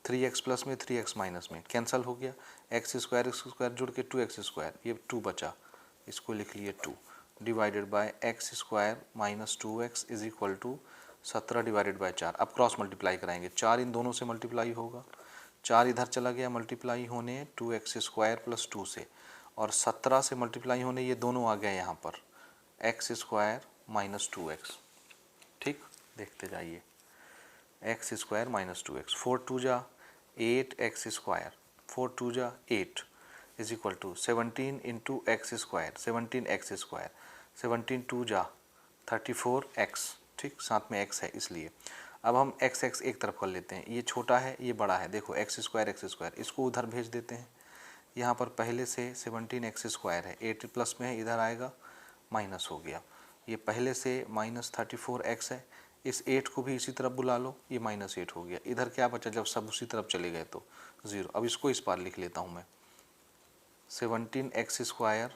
3x plus में 3x minus में कैंसिल हो गया, एक्स स्क्वायर जुड़ के 2x स्क्वायर, ये 2 बचा, इसको लिख लिए 2 divided by x square minus 2x is equal to 17 divided by 4। अब क्रॉस मल्टीप्लाई कराएंगे, 4 इन दोनों से मल्टीप्लाई होगा, 4 इधर चला गया मल्टीप्लाई होने 2x स्क्वायर प्लस 2 से, और 17 से मल्टीप्लाई होने ये दोनों आ गए यहाँ पर, एक्स स्क्वायर माइनस 2x। ठीक, देखते जाइए, एक्स स्क्वायर माइनस 2x, 4 2 जा 8 एक्स स्क्वायर, 4 2 जा 8 is equal to 17 into x square, 17 x square, 17 2 जा 34x। ठीक, साथ में x है इसलिए। अब हम x एक तरफ कर लेते हैं, ये छोटा है ये बड़ा है, देखो एक्स स्क्वायर इसको उधर भेज देते हैं। यहाँ पर पहले से 17 एक्स स्क्वायर है, 8 प्लस में है, इधर आएगा माइनस हो गया, ये पहले से माइनस 34x है, इस 8 को भी इसी तरफ बुला लो, ये माइनस 8 हो गया, इधर क्या बचा जब सब उसी तरफ चले गए तो 0। अब इसको इस बार लिख लेता हूँ मैं, 17 x square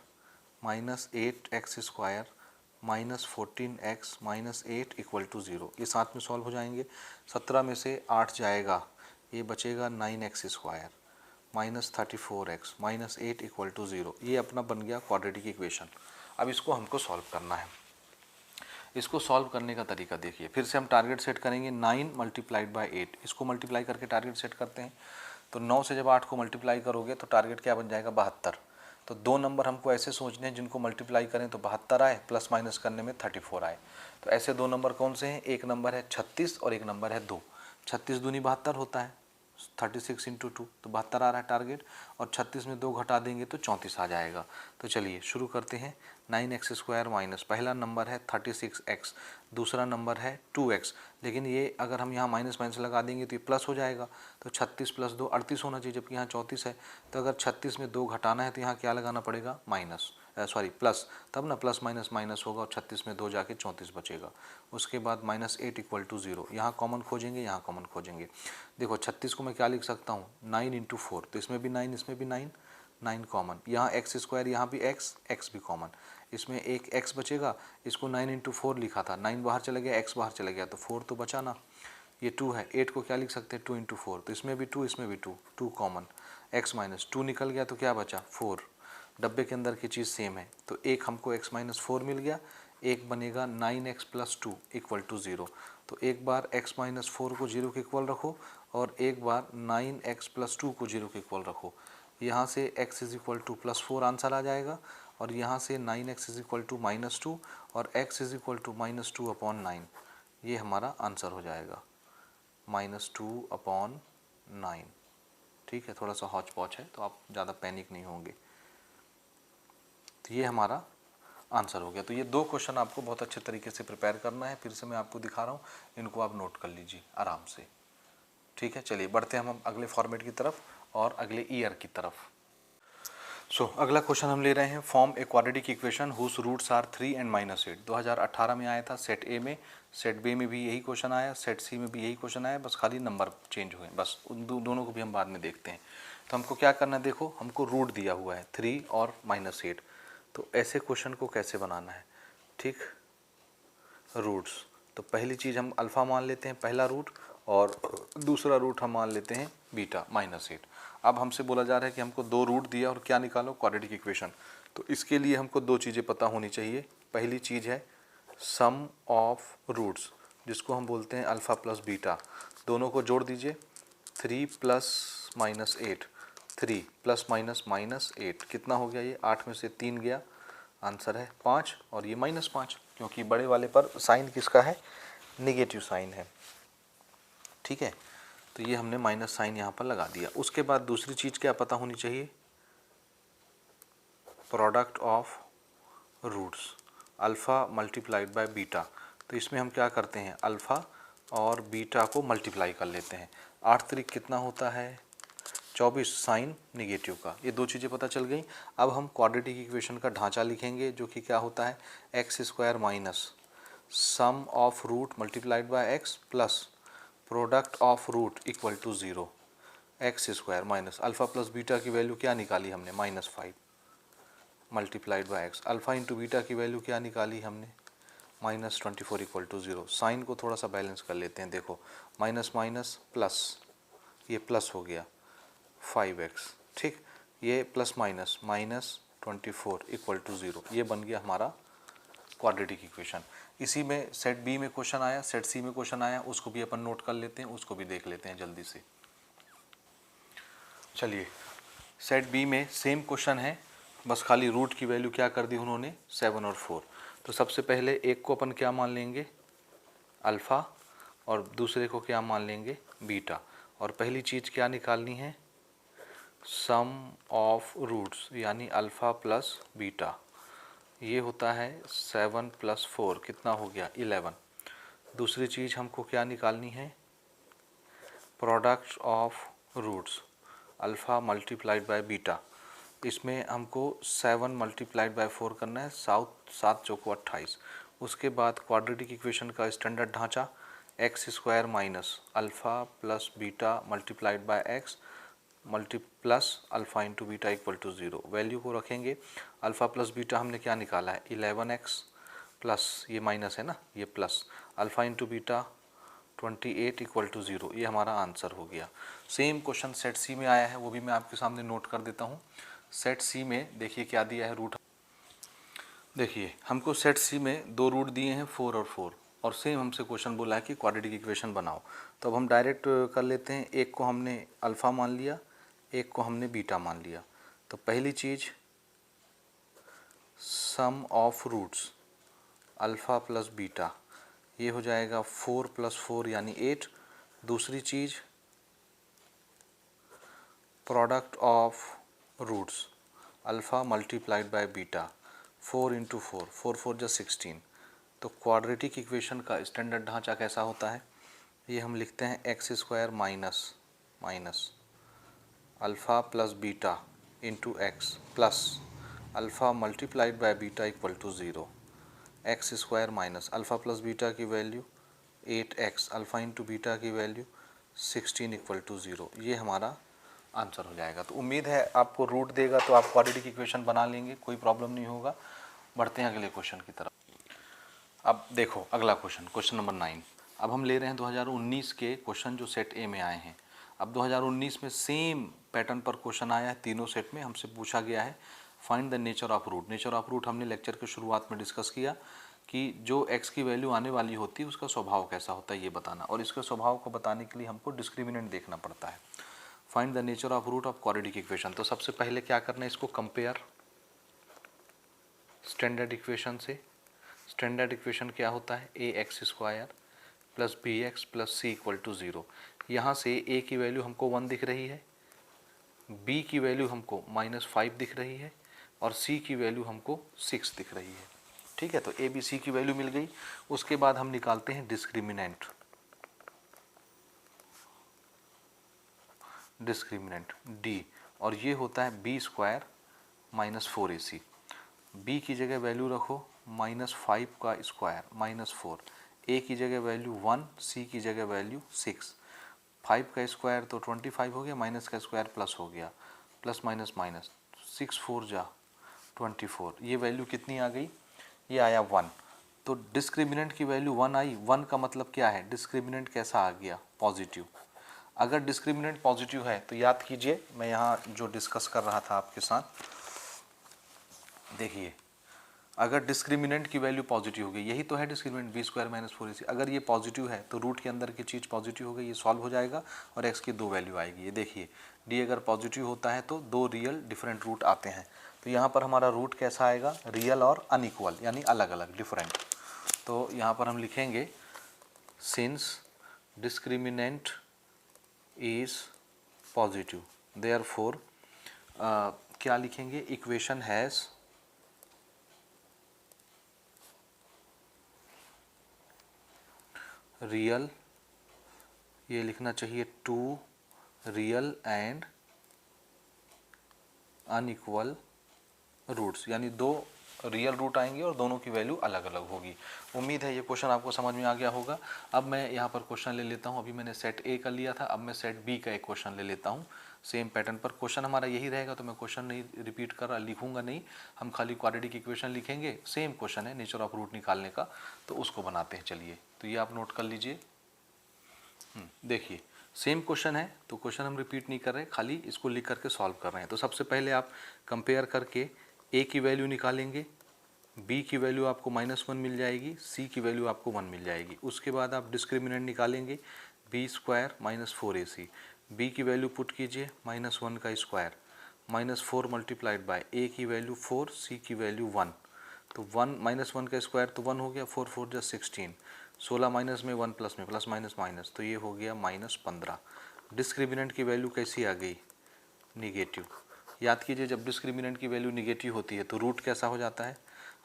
minus 8 x square minus 14x minus 8 equal to 0, ये साथ में सॉल्व हो जाएंगे। 17 में से 8 जाएगा, ये बचेगा 9x square minus 34x minus 8 equal to 0, ये अपना बन गया क्वाड्रेटिक इक्वेशन। अब इसको हमको सॉल्व करना है। इसको सॉल्व करने का तरीका देखिए, फिर से हम टारगेट सेट करेंगे 9 मल्टीप्लाइड बाय 8, इसको मल्टीप्लाई करके टारगेट सेट करते हैं। तो 9 से जब 8 को मल्टीप्लाई करोगे तो टारगेट क्या बन जाएगा, 72। तो दो नंबर हमको ऐसे सोचने हैं जिनको मल्टीप्लाई करें तो 72 आए, प्लस माइनस करने में 34 आए। तो ऐसे दो नंबर कौन से हैं, एक नंबर है 36 और एक नंबर है 2। 36 दूनी 72 होता है, 36 इंटू 2 तो 72 आ रहा है टारगेट, और 36 में 2 घटा देंगे तो 34 आ जाएगा। तो चलिए शुरू करते हैं। 9x स्क्वायर माइनस, पहला नंबर है 36x, दूसरा नंबर है 2x, लेकिन ये अगर हम यहाँ माइनस माइनस लगा देंगे तो ये प्लस हो जाएगा, तो 36 प्लस 2 38 होना चाहिए, जबकि यहाँ 34 है। तो अगर 36 में 2 घटाना है तो यहाँ क्या लगाना पड़ेगा, माइनस प्लस, तब ना प्लस माइनस माइनस होगा और 36 में 2 जाके 34 बचेगा। उसके बाद माइनस 8 इक्वल टू 0, यहाँ कॉमन खोजेंगे, यहाँ कॉमन खोजेंगे। देखो 36 को मैं क्या लिख सकता हूँ, 9 इंटू 4, तो इसमें भी 9 इसमें भी 9, 9 कॉमन, यहाँ एक्स स्क्वायर यहाँ भी एक्स भी कॉमन, इसमें एक x बचेगा, इसको 9 इंटू 4 लिखा था, 9 बाहर चला गया, x बाहर चला गया, तो 4 तो बचा ना, ये 2 है। 8 को क्या लिख सकते हैं, 2 इंटू 4, तो इसमें भी 2 इसमें भी 2, 2 कॉमन, x माइनस 2 निकल गया तो क्या बचा 4, डब्बे के अंदर की चीज़ सेम है, तो एक हमको x माइनस 4 मिल गया, एक बनेगा 9x प्लस 2 इक्वल टू 0। तो एक बार x माइनस 4 को 0 के इक्वल रखो और एक बार 9x प्लस 2 को 0 के इक्वल रखो, यहाँ से x is equal to plus 4 answer आ जाएगा, और यहाँ से 9x is equal to minus 2 और x is equal to minus 2 upon 9, ये हमारा आंसर हो जाएगा, माइनस 2 अपॉन 9। ठीक है, थोड़ा सा हौच पौच है तो आप ज़्यादा पैनिक नहीं होंगे। तो ये हमारा आंसर हो गया। तो ये दो क्वेश्चन आपको बहुत अच्छे तरीके से प्रिपेयर करना है, फिर से मैं आपको दिखा रहा हूँ, इनको आप नोट कर लीजिए आराम से। ठीक है, चलिए बढ़ते हैं हम अगले फॉर्मेट की तरफ और अगले ईयर की तरफ। अगला क्वेश्चन हम ले रहे हैं, form a quadratic equation whose roots are 3 and -8। 2018 में आया था, सेट ए में, सेट बी में भी यही क्वेश्चन आया, सेट सी में भी यही क्वेश्चन आया, बस खाली नंबर चेंज हुए, बस उन दोनों को भी हम बाद में देखते हैं। तो हमको क्या करना है, देखो हमको रूट दिया हुआ है 3 और -8, तो ऐसे क्वेश्चन को कैसे बनाना है, ठीक, रूट्स। तो पहली चीज़ हम अल्फ़ा मान लेते हैं पहला रूट, और दूसरा रूट हम मान लेते हैं बीटा -8। अब हमसे बोला जा रहा है कि हमको दो रूट दिया और क्या निकालो, क्वाड्रेटिक इक्वेशन। तो इसके लिए हमको दो चीज़ें पता होनी चाहिए। पहली चीज़ है सम ऑफ रूट्स, जिसको हम बोलते हैं अल्फ़ा प्लस बीटा, दोनों को जोड़ दीजिए। 3 + -8, 3 + -8 कितना हो गया, ये 8 में से 3 गया, आंसर है 5, और ये -5, क्योंकि बड़े वाले पर साइन किसका है, नेगेटिव साइन है, ठीक है। तो ये हमने माइनस साइन यहाँ पर लगा दिया। उसके बाद दूसरी चीज़ क्या पता होनी चाहिए, product of roots, alpha multiplied by beta. तो इसमें हम क्या करते हैं, अल्फ़ा और बीटा को मल्टीप्लाई कर लेते हैं। 8 3 कितना होता है, 24, साइन निगेटिव का, ये दो चीज़ें पता चल गई। अब हम क्वाड्रेटिक इक्वेशन का ढांचा लिखेंगे, जो कि क्या होता है, x² minus sum of root multiplied by x plus product of root equal to 0। x² minus alpha plus beta की वैल्यू क्या निकाली हमने, -5 multiplied by x, alpha into beta की वैल्यू क्या निकाली हमने, -24 इक्वल टू 0। साइन को थोड़ा सा बैलेंस कर लेते हैं, देखो माइनस माइनस प्लस, ये प्लस हो गया 5x, ठीक, ये प्लस माइनस -24 इक्वल टू 0, ये बन गया हमारा क्वाड्रेटिक इक्वेशन। इसी में सेट बी में क्वेश्चन आया, सेट सी में क्वेश्चन आया, उसको भी अपन नोट कर लेते हैं, उसको भी देख लेते हैं जल्दी से। चलिए, सेट बी में सेम क्वेश्चन है, बस खाली रूट की वैल्यू क्या कर दी उन्होंने, 7 और 4। तो सबसे पहले एक को अपन क्या मान लेंगे, अल्फ़ा, और दूसरे को क्या मान लेंगे, बीटा। और पहली चीज़ क्या निकालनी है, सम ऑफ रूट्स, यानी अल्फ़ा प्लस बीटा, ये होता है 7 + 4 कितना हो गया, 11। दूसरी चीज़ हमको क्या निकालनी है, product of roots, alpha multiplied by beta. इसमें हमको 7 मल्टीप्लाइड बाय 4 करना है, 7 चौको 28। उसके बाद क्वाड्रेटिक इक्वेशन का स्टैंडर्ड ढांचा, x² minus alpha plus beta multiplied by x plus alpha into beta equal to 0। Value को रखेंगे, अल्फ़ा प्लस बीटा हमने क्या निकाला है, 11x प्लस, ये माइनस है ना, ये plus alpha into beta 28 equal to 0, ये हमारा आंसर हो गया। सेम क्वेश्चन सेट सी में आया है, वो भी मैं आपके सामने नोट कर देता हूँ। सेट सी में देखिए क्या दिया है, रूट, देखिए हमको सेट सी में दो रूट दिए हैं 4 और 4, और सेम हमसे क्वेश्चन बोला है कि क्वाड्रेटिक इक्वेशन बनाओ। तो अब हम डायरेक्ट कर लेते हैं, एक को हमने अल्फ़ा मान लिया, एक को हमने बीटा मान लिया। तो पहली चीज़ sum of roots alpha plus beta, ये हो जाएगा 4 + 4 यानी 8। दूसरी चीज़ product of roots alpha multiplied by beta, 4 × 4, 4 4 = 16। तो क्वाड्रेटिक इक्वेशन का स्टैंडर्ड ढांचा कैसा होता है, ये हम लिखते हैं x² minus alpha plus beta into x plus alpha multiplied by beta equal to 0। x² minus alpha plus beta की value 8x, alpha into beta की वैल्यू 16 इक्वल टू 0, ये हमारा आंसर हो जाएगा। तो उम्मीद है आपको रूट देगा तो आप क्वाड्रेटिक इक्वेशन बना लेंगे, कोई प्रॉब्लम नहीं होगा। बढ़ते हैं अगले क्वेश्चन की तरफ। अब देखो अगला क्वेश्चन, क्वेश्चन नंबर 9। अब हम ले रहे हैं 2019 के क्वेश्चन जो सेट ए में आए हैं। अब 2019 में सेम पैटर्न पर क्वेश्चन आया है, तीनों सेट में हमसे पूछा गया है find the nature of root. Nature of root हमने लेक्चर के शुरुआत में डिस्कस किया कि जो x की वैल्यू आने वाली होती है उसका स्वभाव कैसा होता है ये बताना, और इसके स्वभाव को बताने के लिए हमको डिस्क्रिमिनेंट देखना पड़ता है। Find the nature of root of quadratic equation. तो सबसे पहले क्या करना है, इसको कंपेयर स्टैंडर्ड इक्वेशन से। स्टैंडर्ड इक्वेशन क्या होता है, ax² plus bx plus c equal to 0। यहाँ से a की वैल्यू हमको 1 दिख रही है, b की वैल्यू हमको -5 दिख रही है, और c की वैल्यू हमको 6 दिख रही है। ठीक है, तो a b c की वैल्यू मिल गई। उसके बाद हम निकालते हैं डिस्क्रिमिनेंट, d, और ये होता है b² -4ac। b की जगह वैल्यू रखो -5 का स्क्वायर -4, a की जगह वैल्यू 1, c की जगह वैल्यू 6। 5 का स्क्वायर तो 25 हो गया, माइनस का स्क्वायर प्लस हो गया, प्लस माइनस माइनस, 6 4 जा 24। ये वैल्यू कितनी आ गई? ये आया 1। तो डिस्क्रिमिनेंट की वैल्यू 1 आई। 1 का मतलब क्या है? डिस्क्रिमिनेंट कैसा आ गया? पॉजिटिव। अगर डिस्क्रिमिनेंट पॉजिटिव है तो याद कीजिए, मैं यहाँ जो डिस्कस कर रहा था आपके साथ, देखिए अगर डिस्क्रिमिनेंट की वैल्यू पॉजिटिव हो गई, यही तो है discriminant, B square minus 4ac। अगर ये पॉजिटिव है तो रूट के अंदर की चीज़ पॉजिटिव हो गई, ये सॉल्व हो जाएगा और एक्स की 2 वैल्यू आएगी। ये देखिए डी अगर पॉजिटिव होता है तो 2 रियल डिफरेंट रूट आते हैं। तो यहाँ पर हमारा रूट कैसा आएगा? रियल और अनइक्वल, यानी अलग अलग, डिफरेंट। तो यहाँ पर हम लिखेंगे since discriminant is positive, therefore क्या लिखेंगे? इक्वेशन हैज़ रियल, ये लिखना चाहिए 2 रियल एंड अनइक्वल रूट्स, यानी 2 रियल रूट आएंगे और दोनों की वैल्यू अलग अलग होगी। उम्मीद है ये क्वेश्चन आपको समझ में आ गया होगा। अब मैं यहाँ पर क्वेश्चन ले लेता हूँ। अभी मैंने सेट ए का लिया था, अब मैं सेट बी का एक क्वेश्चन ले लेता हूँ सेम पैटर्न पर। क्वेश्चन हमारा यही रहेगा, तो मैं क्वेश्चन नहीं रिपीट कर रहा, लिखूंगा नहीं, हम खाली क्वाड्रेटिक इक्वेशन लिखेंगे। सेम क्वेश्चन है नेचर ऑफ रूट निकालने का, तो उसको बनाते हैं। चलिए, तो ये आप नोट कर लीजिए। देखिए सेम क्वेश्चन है, तो क्वेश्चन हम रिपीट नहीं कर रहे, खाली इसको लिख करके सॉल्व कर रहे हैं। तो सबसे पहले आप कंपेयर करके ए की वैल्यू निकालेंगे, बी की वैल्यू आपको -1 मिल जाएगी, सी की वैल्यू आपको 1 मिल जाएगी। उसके बाद आप डिस्क्रिमिनेंट निकालेंगे, बी स्क्वायर -4ac। बी की वैल्यू पुट कीजिए -1 का स्क्वायर, -4 मल्टीप्लाइड बाय ए की वैल्यू 4, सी की वैल्यू 1। तो 1 -1 का स्क्वायर तो 1 हो गया, 4 4 जा 16, 16 माइनस में 1 प्लस में, प्लस माइनस माइनस, तो ये हो गया -15। डिस्क्रिमिनेंट की वैल्यू कैसी आ गई? निगेटिव। याद कीजिए जब डिस्क्रिमिनेंट की वैल्यू निगेटिव होती है तो रूट कैसा हो जाता है?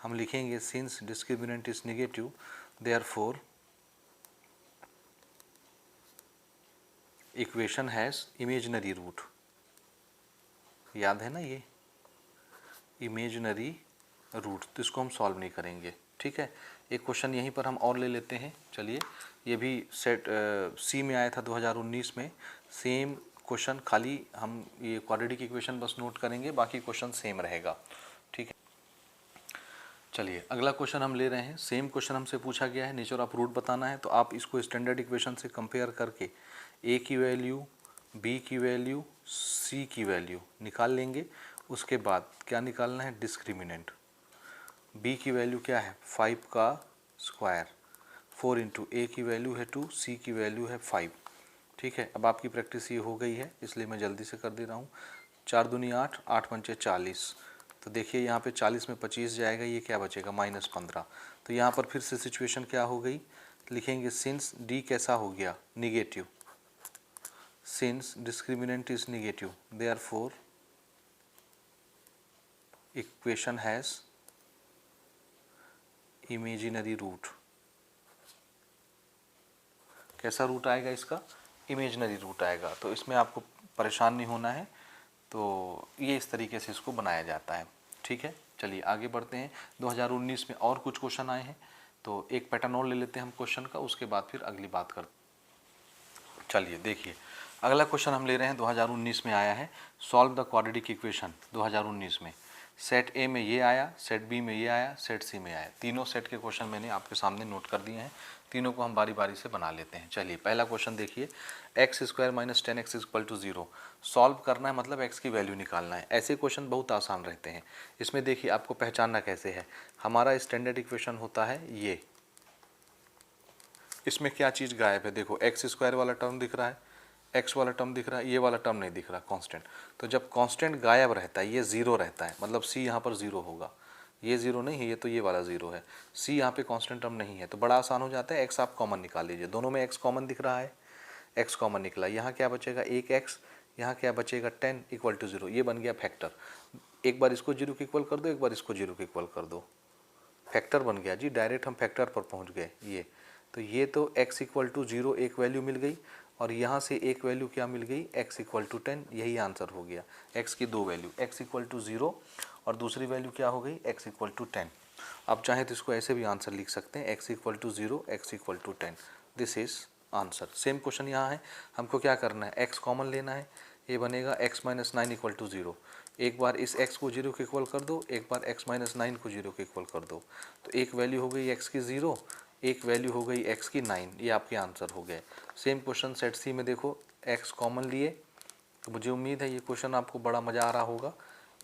हम लिखेंगे since discriminant is negative, therefore equation has imaginary root. याद है ना ये इमेजिनरी रूट, तो इसको हम सॉल्व नहीं करेंगे। ठीक है, एक क्वेश्चन यहीं पर हम और ले लेते हैं। चलिए, ये भी सेट सी में आया था 2019 में, सेम क्वेश्चन, खाली हम ये क्वाड्रेटिक इक्वेशन बस नोट करेंगे, बाकी क्वेश्चन सेम रहेगा। ठीक है, चलिए अगला क्वेश्चन हम ले रहे हैं। सेम क्वेश्चन हमसे पूछा गया है, नेचर ऑफ रूट बताना है। तो आप इसको स्टैंडर्ड इक्वेशन से कंपेयर करके ए की वैल्यू, बी की वैल्यू, सी की वैल्यू निकाल लेंगे। उसके बाद क्या निकालना है? डिस्क्रिमिनेंट। बी की वैल्यू क्या है? 5 का स्क्वायर, 4 इंटू ए की वैल्यू है 2, सी की वैल्यू है 5। ठीक है, अब आपकी प्रैक्टिस ये हो गई है, इसलिए मैं जल्दी से कर दे रहा हूँ। 4 दूनी 8, 8 पंचे 40। तो देखिए यहाँ पे 40 में 25 जाएगा, ये क्या बचेगा? -15। तो यहाँ पर फिर से सिचुएशन क्या हो गई? लिखेंगे सिंस डी कैसा हो गया? Negative. Since discriminant is negative, therefore equation has imaginary root. कैसा रूट आएगा इसका? इमेजिनरी रूट आएगा। तो इसमें आपको परेशान नहीं होना है, तो ये इस तरीके से इसको बनाया जाता है। ठीक है, चलिए आगे बढ़ते हैं। 2019 में और कुछ क्वेश्चन आए हैं, तो एक पैटर्न और ले लेते हैं हम क्वेश्चन का, उसके बाद फिर अगली बात करते हैं। चलिए देखिए, अगला क्वेश्चन हम ले रहे हैं, 2019 में आया है, सॉल्व द क्वाड्रेटिक इक्वेशन 2019 में। सेट ए में ये आया, सेट बी में ये आया, सेट सी में आया। तीनों सेट के क्वेश्चन मैंने आपके सामने नोट कर दिए हैं, तीनों को हम बारी बारी से बना लेते हैं। चलिए पहला क्वेश्चन देखिए, x square minus 10x equal to 0 solve करना है, मतलब एक्स की वैल्यू निकालना है। ऐसे क्वेश्चन बहुत आसान रहते हैं। इसमें देखिए आपको पहचानना कैसे है, हमारा स्टैंडर्ड इक्वेशन होता है ये, इसमें क्या चीज़ गायब है? देखो एक्स स्क्वायर वाला टर्म दिख रहा है, एक्स वाला टर्म दिख रहा है, ये वाला टर्म नहीं दिख रहा, कांस्टेंट। तो जब कांस्टेंट गायब रहता है, ये ज़ीरो रहता है, मतलब सी यहाँ पर ज़ीरो होगा। ये ज़ीरो नहीं है, ये तो ये वाला ज़ीरो है। सी यहाँ पे कांस्टेंट टर्म नहीं है, तो बड़ा आसान हो जाता है। एक्स आप कॉमन निकाल लीजिए, दोनों में एक्स कॉमन दिख रहा है, एक्स कॉमन निकला। यहाँ क्या बचेगा? एक एक्स, यहाँ क्या बचेगा? 10 इक्वल टू 0। ये बन गया फैक्टर। एक बार इसको 0 के इक्वल कर दो, एक बार इसको 0 के इक्वल कर दो, फैक्टर बन गया जी। डायरेक्ट हम फैक्टर पर पहुँच गए। ये तो ये तो x इक्वल टू 0 एक वैल्यू मिल गई, और यहाँ से एक वैल्यू क्या मिल गई? x equal to 10। यही आंसर हो गया। x की दो वैल्यू, x इक्वल टू 0 और दूसरी वैल्यू क्या हो गई x इक्वल टू 10। अब चाहे तो इसको ऐसे भी आंसर लिख सकते हैं x equal to 0, x equal to 10, this is answer. Same question यहाँ है, हमको क्या करना है, x कॉमन लेना है, ये बनेगा x माइनस 9 इक्वल टू 0। एक बार इस x को 0 के इक्वल कर दो, एक बार x माइनस 9 को 0 के इक्वल कर दो, तो एक वैल्यू हो गई x की 0, एक वैल्यू हो गई x की 9, ये आपके आंसर हो गए। सेम क्वेश्चन सेट सी में देखो, x कॉमन लिए, तो मुझे उम्मीद है ये क्वेश्चन आपको बड़ा मज़ा आ रहा होगा।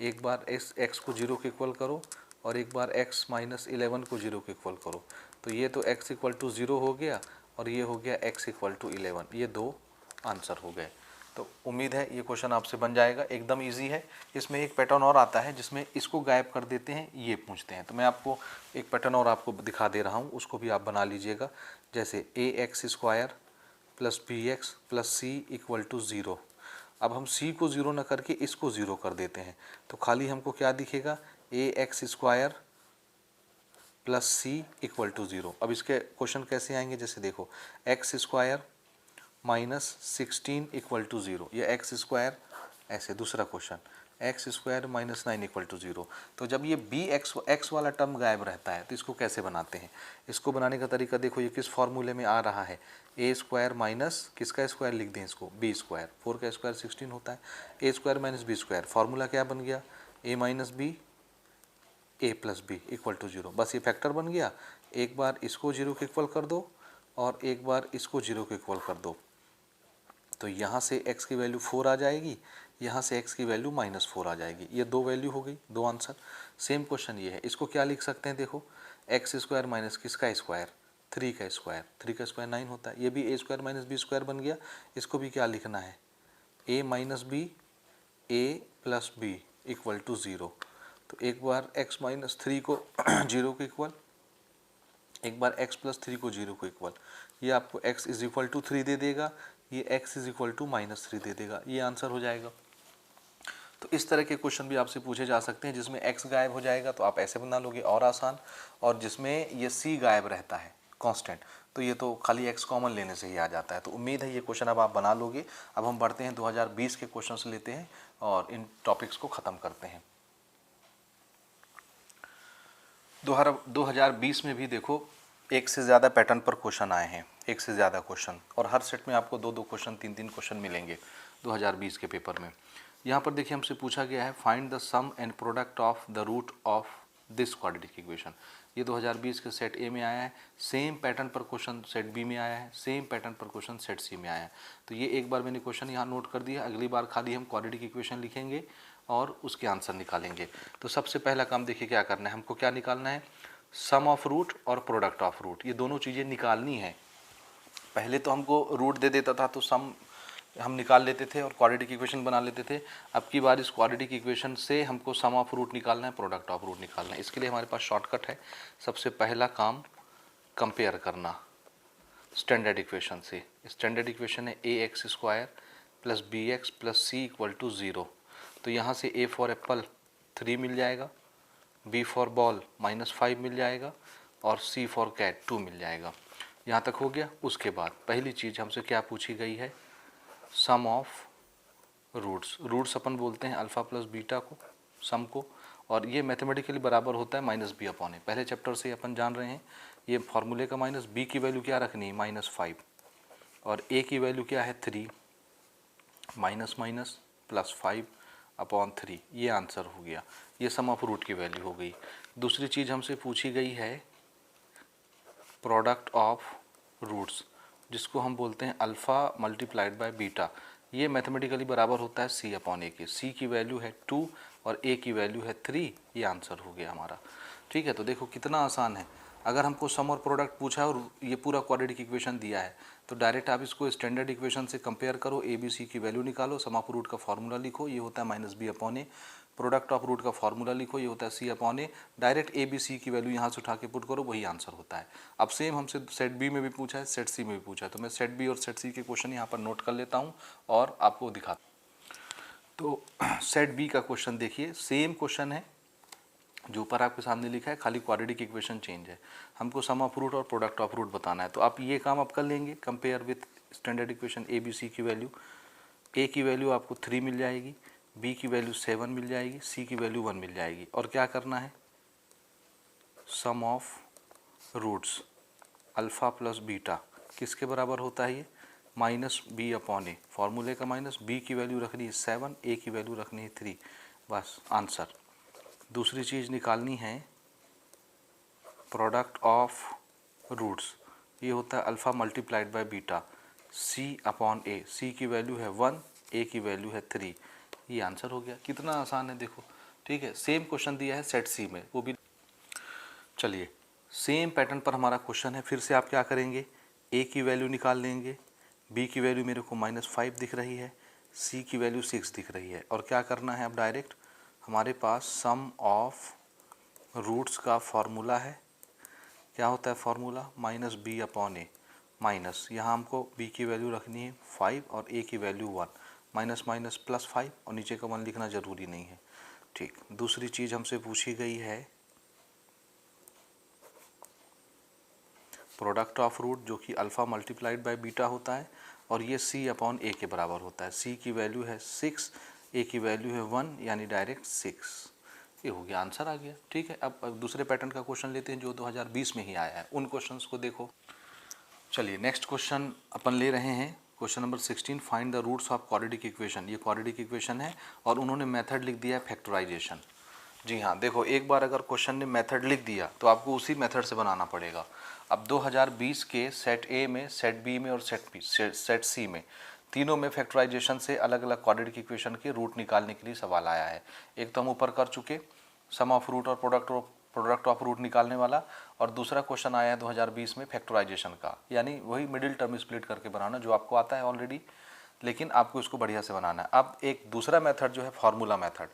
एक बार इस x को 0 के इक्वल करो और एक बार x माइनस 11 को 0 के इक्वल करो, तो ये तो x इक्वल टू 0 हो गया और ये हो गया x इक्वल टू 11, ये दो आंसर हो गए। तो उम्मीद है ये क्वेश्चन आपसे बन जाएगा, एकदम इजी है। इसमें एक पैटर्न और आता है जिसमें इसको गायब कर देते हैं, ये पूछते हैं, तो मैं आपको एक पैटर्न और आपको दिखा दे रहा हूँ, उसको भी आप बना लीजिएगा। जैसे ax square plus bx plus c equal to 0। अब हम c को 0 ना करके इसको 0 कर देते हैं, तो खाली हमको क्या दिखेगा, ax square plus c equal to 0। अब इसके क्वेश्चन कैसे आएंगे, जैसे देखो x square minus 16 equal to 0, या एक्स स्क्वायर, ऐसे दूसरा question x square minus 9 equal to 0। तो जब ये बी एक्स वाला टर्म गायब रहता है तो इसको कैसे बनाते हैं, इसको बनाने का तरीका देखो, ये किस फॉर्मूले में आ रहा है, ए स्क्वायर माइनस किसका स्क्वायर लिख दें इसको, बी स्क्वायर, 4 का स्क्वायर 16 होता है, A square minus B square, formula क्या बन गया, A minus B A plus B equal to 0। बस ये फैक्टर बन गया, एक बार इसको 0 के इक्वल कर दो और एक बार इसको 0 के इक्वल कर दो, तो यहाँ से x की वैल्यू 4 आ जाएगी, यहाँ से x की वैल्यू -4 आ जाएगी, ये दो वैल्यू हो गई, दो आंसर। सेम क्वेश्चन ये है, इसको क्या लिख सकते हैं, देखो एक्स स्क्वायर माइनस किसका स्क्वायर, 3 का स्क्वायर, 3 का स्क्वायर 9 होता है, ये भी a square minus B square बन गया। इसको भी क्या लिखना है, a minus B A plus B equal to 0। तो एक बार x माइनस 3 को 0 के इक्वल, एक बार x प्लस 3 को 0 को इक्वल, ये आपको x इज इक्वल टू 3 दे देगा, ये x इज इक्वल टू -3 दे देगा, ये आंसर हो जाएगा। तो इस तरह के क्वेश्चन भी आपसे पूछे जा सकते हैं जिसमें x गायब हो जाएगा तो आप ऐसे बना लोगे, और आसान, और जिसमें ये c गायब रहता है कांस्टेंट, तो ये तो खाली x कॉमन लेने से ही आ जाता है। तो उम्मीद है ये क्वेश्चन अब आप बना लोगे। अब हम बढ़ते हैं 2020 के क्वेश्चन लेते हैं और इन टॉपिक्स को ख़त्म करते हैं। 2020 में भी देखो एक से ज़्यादा पैटर्न पर क्वेश्चन आए हैं, एक से ज़्यादा क्वेश्चन, और हर सेट में आपको 2-2 क्वेश्चन, 3-3 क्वेश्चन मिलेंगे 2020 के पेपर में। यहाँ पर देखिए हमसे पूछा गया है find the sum and product of the root of this quadratic equation. ये 2020 के सेट ए में आया है, सेम पैटर्न पर क्वेश्चन सेट बी में आया है, सेम पैटर्न पर क्वेश्चन सेट सी में आया है। तो ये एक बार मैंने क्वेश्चन यहाँ नोट कर दिया, अगली बार खाली हम क्वाड्रेटिक इक्वेशन लिखेंगे और उसके आंसर निकालेंगे। तो सबसे पहला काम देखिए क्या करना है, हमको क्या निकालना है, सम ऑफ रूट और प्रोडक्ट ऑफ रूट, ये दोनों चीज़ें निकालनी है। पहले तो हमको रूट दे देता था तो सम हम निकाल लेते थे और क्वाड्रेटिक इक्वेशन बना लेते थे। अब की बार इस क्वाड्रेटिक इक्वेशन से हमको सम ऑफ रूट निकालना है, प्रोडक्ट ऑफ रूट निकालना है। इसके लिए हमारे पास शॉर्टकट है, सबसे पहला काम कंपेयर करना स्टैंडर्ड इक्वेशन से। स्टैंडर्ड इक्वेशन है A x square plus B x plus C equal to 0। तो यहाँ से ए फॉर एप्पल 3 मिल जाएगा, बी फॉर बॉल -5 मिल जाएगा और सी फॉर कैट 2 मिल जाएगा। यहाँ तक हो गया। उसके बाद पहली चीज़ हमसे क्या पूछी गई है, सम ऑफ रूट्स। रूट्स अपन बोलते हैं अल्फ़ा प्लस बीटा को, सम को, और ये मैथमेटिकली बराबर होता है -b अपॉन ए। पहले चैप्टर से अपन जान रहे हैं ये फॉर्मूले का b की वैल्यू क्या रखनी है, -5, और a की वैल्यू क्या है 3, -+5 अपॉन 3, ये आंसर हो गया। ये सम ऑफ रूट की वैल्यू हो गई। दूसरी चीज़ हमसे पूछी गई है प्रोडक्ट ऑफ रूट्स, जिसको हम बोलते हैं अल्फ़ा मल्टीप्लाइड बाय बीटा। ये मैथमेटिकली बराबर होता है c अपॉन ए के। c की वैल्यू है 2 और a की वैल्यू है 3, ये आंसर हो गया हमारा। ठीक है, तो देखो कितना आसान है। अगर हमको सम और प्रोडक्ट पूछा है और ये पूरा क्वाड्रेटिक इक्वेशन दिया है तो डायरेक्ट आप इसको स्टैंडर्ड इक्वेशन से कंपेयर करो, ए बी सी की वैल्यू निकालो, सम ऑफ रूट का फार्मूला लिखो, ये होता है -b upon a. Product of root का फार्मूला लिखो, ये होता है c upon a. Direct a b c की वैल्यू यहाँ से उठा के पुट करो, वही आंसर होता है। अब सेम हमसे सेट बी में भी पूछा है, सेट सी में भी पूछा है, तो मैं सेट बी और सेट सी के क्वेश्चन यहाँ पर नोट कर लेता हूँ और आपको दिखाता हूँ। तो सेट बी का क्वेश्चन देखिए, सेम क्वेश्चन है जो ऊपर आपके सामने लिखा है, खाली क्वाड्रेटिक इक्वेशन चेंज है। हमको सम ऑफ रूट और प्रोडक्ट ऑफ रूट बताना है, तो आप ये काम आप कर लेंगे, compare with standard equation a b c की वैल्यू। ए की वैल्यू आपको 3 मिल जाएगी, बी की वैल्यू 7 मिल जाएगी, सी की वैल्यू 1 मिल जाएगी। और क्या करना है, sum of roots alpha plus beta किसके बराबर होता है, ये माइनस बी अपॉन ए, फॉर्मूले का माइनस, बी की वैल्यू रखनी है 7, ए की वैल्यू रखनी है 3, बस आंसर। दूसरी चीज़ निकालनी है प्रोडक्ट ऑफ रूट्स, ये होता है alpha multiplied by beta, C upon A, C की वैल्यू है 1, ए की वैल्यू है 3, ये आंसर हो गया। कितना आसान है देखो, ठीक है। सेम क्वेश्चन दिया है सेट सी में, वो भी चलिए सेम पैटर्न पर हमारा क्वेश्चन है। फिर से आप क्या करेंगे, ए की वैल्यू निकाल लेंगे, बी की वैल्यू मेरे को -5 दिख रही है, सी की वैल्यू 6 दिख रही है। और क्या करना है, अब डायरेक्ट हमारे पास सम ऑफ रूट्स का फॉर्मूला है, क्या होता है फॉर्मूला, माइनस बी अपॉन ए, माइनस यहाँ हमको बी की वैल्यू रखनी है 5 और ए की वैल्यू 1, माइनस माइनस प्लस 5 और नीचे का 1 लिखना ज़रूरी नहीं है, ठीक। दूसरी चीज़ हमसे पूछी गई है प्रोडक्ट ऑफ रूट, जो कि अल्फ़ा मल्टीप्लाइड बाय बीटा होता है, और ये सी अपॉन ए के बराबर होता है। सी की वैल्यू है 6, ए की वैल्यू है 1, यानी डायरेक्ट 6, ये हो गया, आंसर आ गया, ठीक है। अब दूसरे पैटर्न का क्वेश्चन लेते हैं जो 2020 में ही आया है, उन क्वेश्चंस को देखो। चलिए नेक्स्ट क्वेश्चन अपन ले रहे हैं, question number 16, find the roots of quadratic equation. ये क्वाड्रेटिक इक्वेशन है और उन्होंने मेथड लिख दिया है फैक्टराइजेशन। जी हाँ, देखो एक बार अगर क्वेश्चन ने मेथड लिख दिया तो आपको उसी मेथड से बनाना पड़ेगा। अब 2020 के सेट ए में, सेट बी में और सेट सी में, तीनों में फैक्टराइजेशन से अलग अलग क्वाड्रेटिक इक्वेशन के रूट निकालने के लिए सवाल आया है। एक तो हम ऊपर कर चुके, सम ऑफ रूट और प्रोडक्ट ऑफ रूट निकालने वाला, और दूसरा क्वेश्चन आया है 2020 में फैक्टराइजेशन का, यानी वही मिडिल टर्म स्प्लिट करके बनाना जो आपको आता है ऑलरेडी, लेकिन आपको इसको बढ़िया से बनाना है। अब एक दूसरा मेथड जो है फार्मूला मेथड,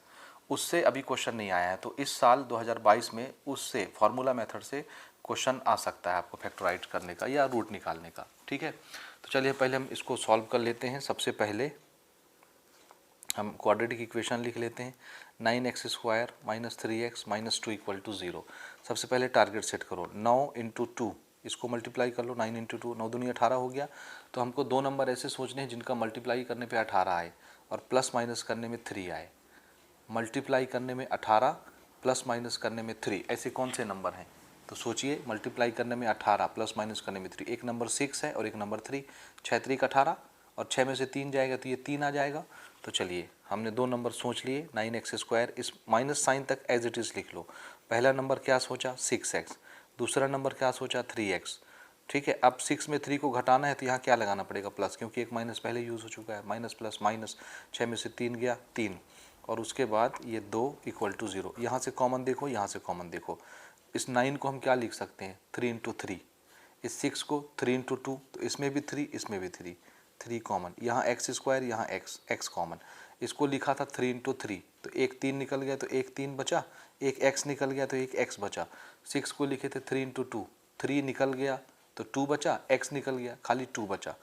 उससे अभी क्वेश्चन नहीं आया है, तो इस साल 2022 में उससे फार्मूला मेथड से क्वेश्चन आ सकता है आपको फैक्टराइज करने का या रूट निकालने का, ठीक है। तो चलिए पहले हम इसको सॉल्व कर लेते हैं। सबसे पहले हम क्वाड्रेटिक इक्वेशन लिख लेते हैं, 9x square minus 3x minus 2 equal to 0। सबसे पहले टारगेट सेट करो, 9 इंटू 2, इसको मल्टीप्लाई कर लो, 9 इंटू 2, 9 दूनी 18 हो गया। तो हमको दो नंबर ऐसे सोचने हैं जिनका मल्टीप्लाई करने पे 18 आए और प्लस माइनस करने में 3 आए। मल्टीप्लाई करने में 18, प्लस माइनस करने में 3, ऐसे कौन से नंबर हैं, तो सोचिए। मल्टीप्लाई करने में 18, प्लस माइनस करने में 3, एक नंबर 6 है और एक नंबर 3, 6 3 18, और 6 में से 3 जाएगा तो ये 3 आ जाएगा। तो चलिए हमने दो नंबर सोच लिए, 9x स्क्वायर, इस माइनस साइन तक एज इट इज़ लिख लो। पहला नंबर क्या सोचा, 6x, दूसरा नंबर क्या सोचा, 3x, ठीक है। अब 6 में 3 को घटाना है तो यहाँ क्या लगाना पड़ेगा, प्लस, क्योंकि एक माइनस पहले यूज़ हो चुका है, माइनस प्लस माइनस, 6 में से 3 गया 3, और उसके बाद ये 2 इक्वल टू 0। यहाँ से कॉमन देखो, यहाँ से कॉमन देखो, इस 9 को हम क्या लिख सकते हैं, 3 इंटू 3, इस 6 को 3 इंटू 2, तो इसमें भी 3, इसमें भी 3, 3 कॉमन, यहाँ एक्स स्क्वायर, यहाँ एक्स कॉमन, इसको लिखा था 3 इंटू 3, तो एक 3 निकल गया तो एक 3 बचा, एक एक्स निकल गया तो एक एक्स बचा। 6 को लिखे थे 3 इंटू 2, 3 निकल गया तो 2 बचा, एक्स निकल गया, खाली 2 बचा,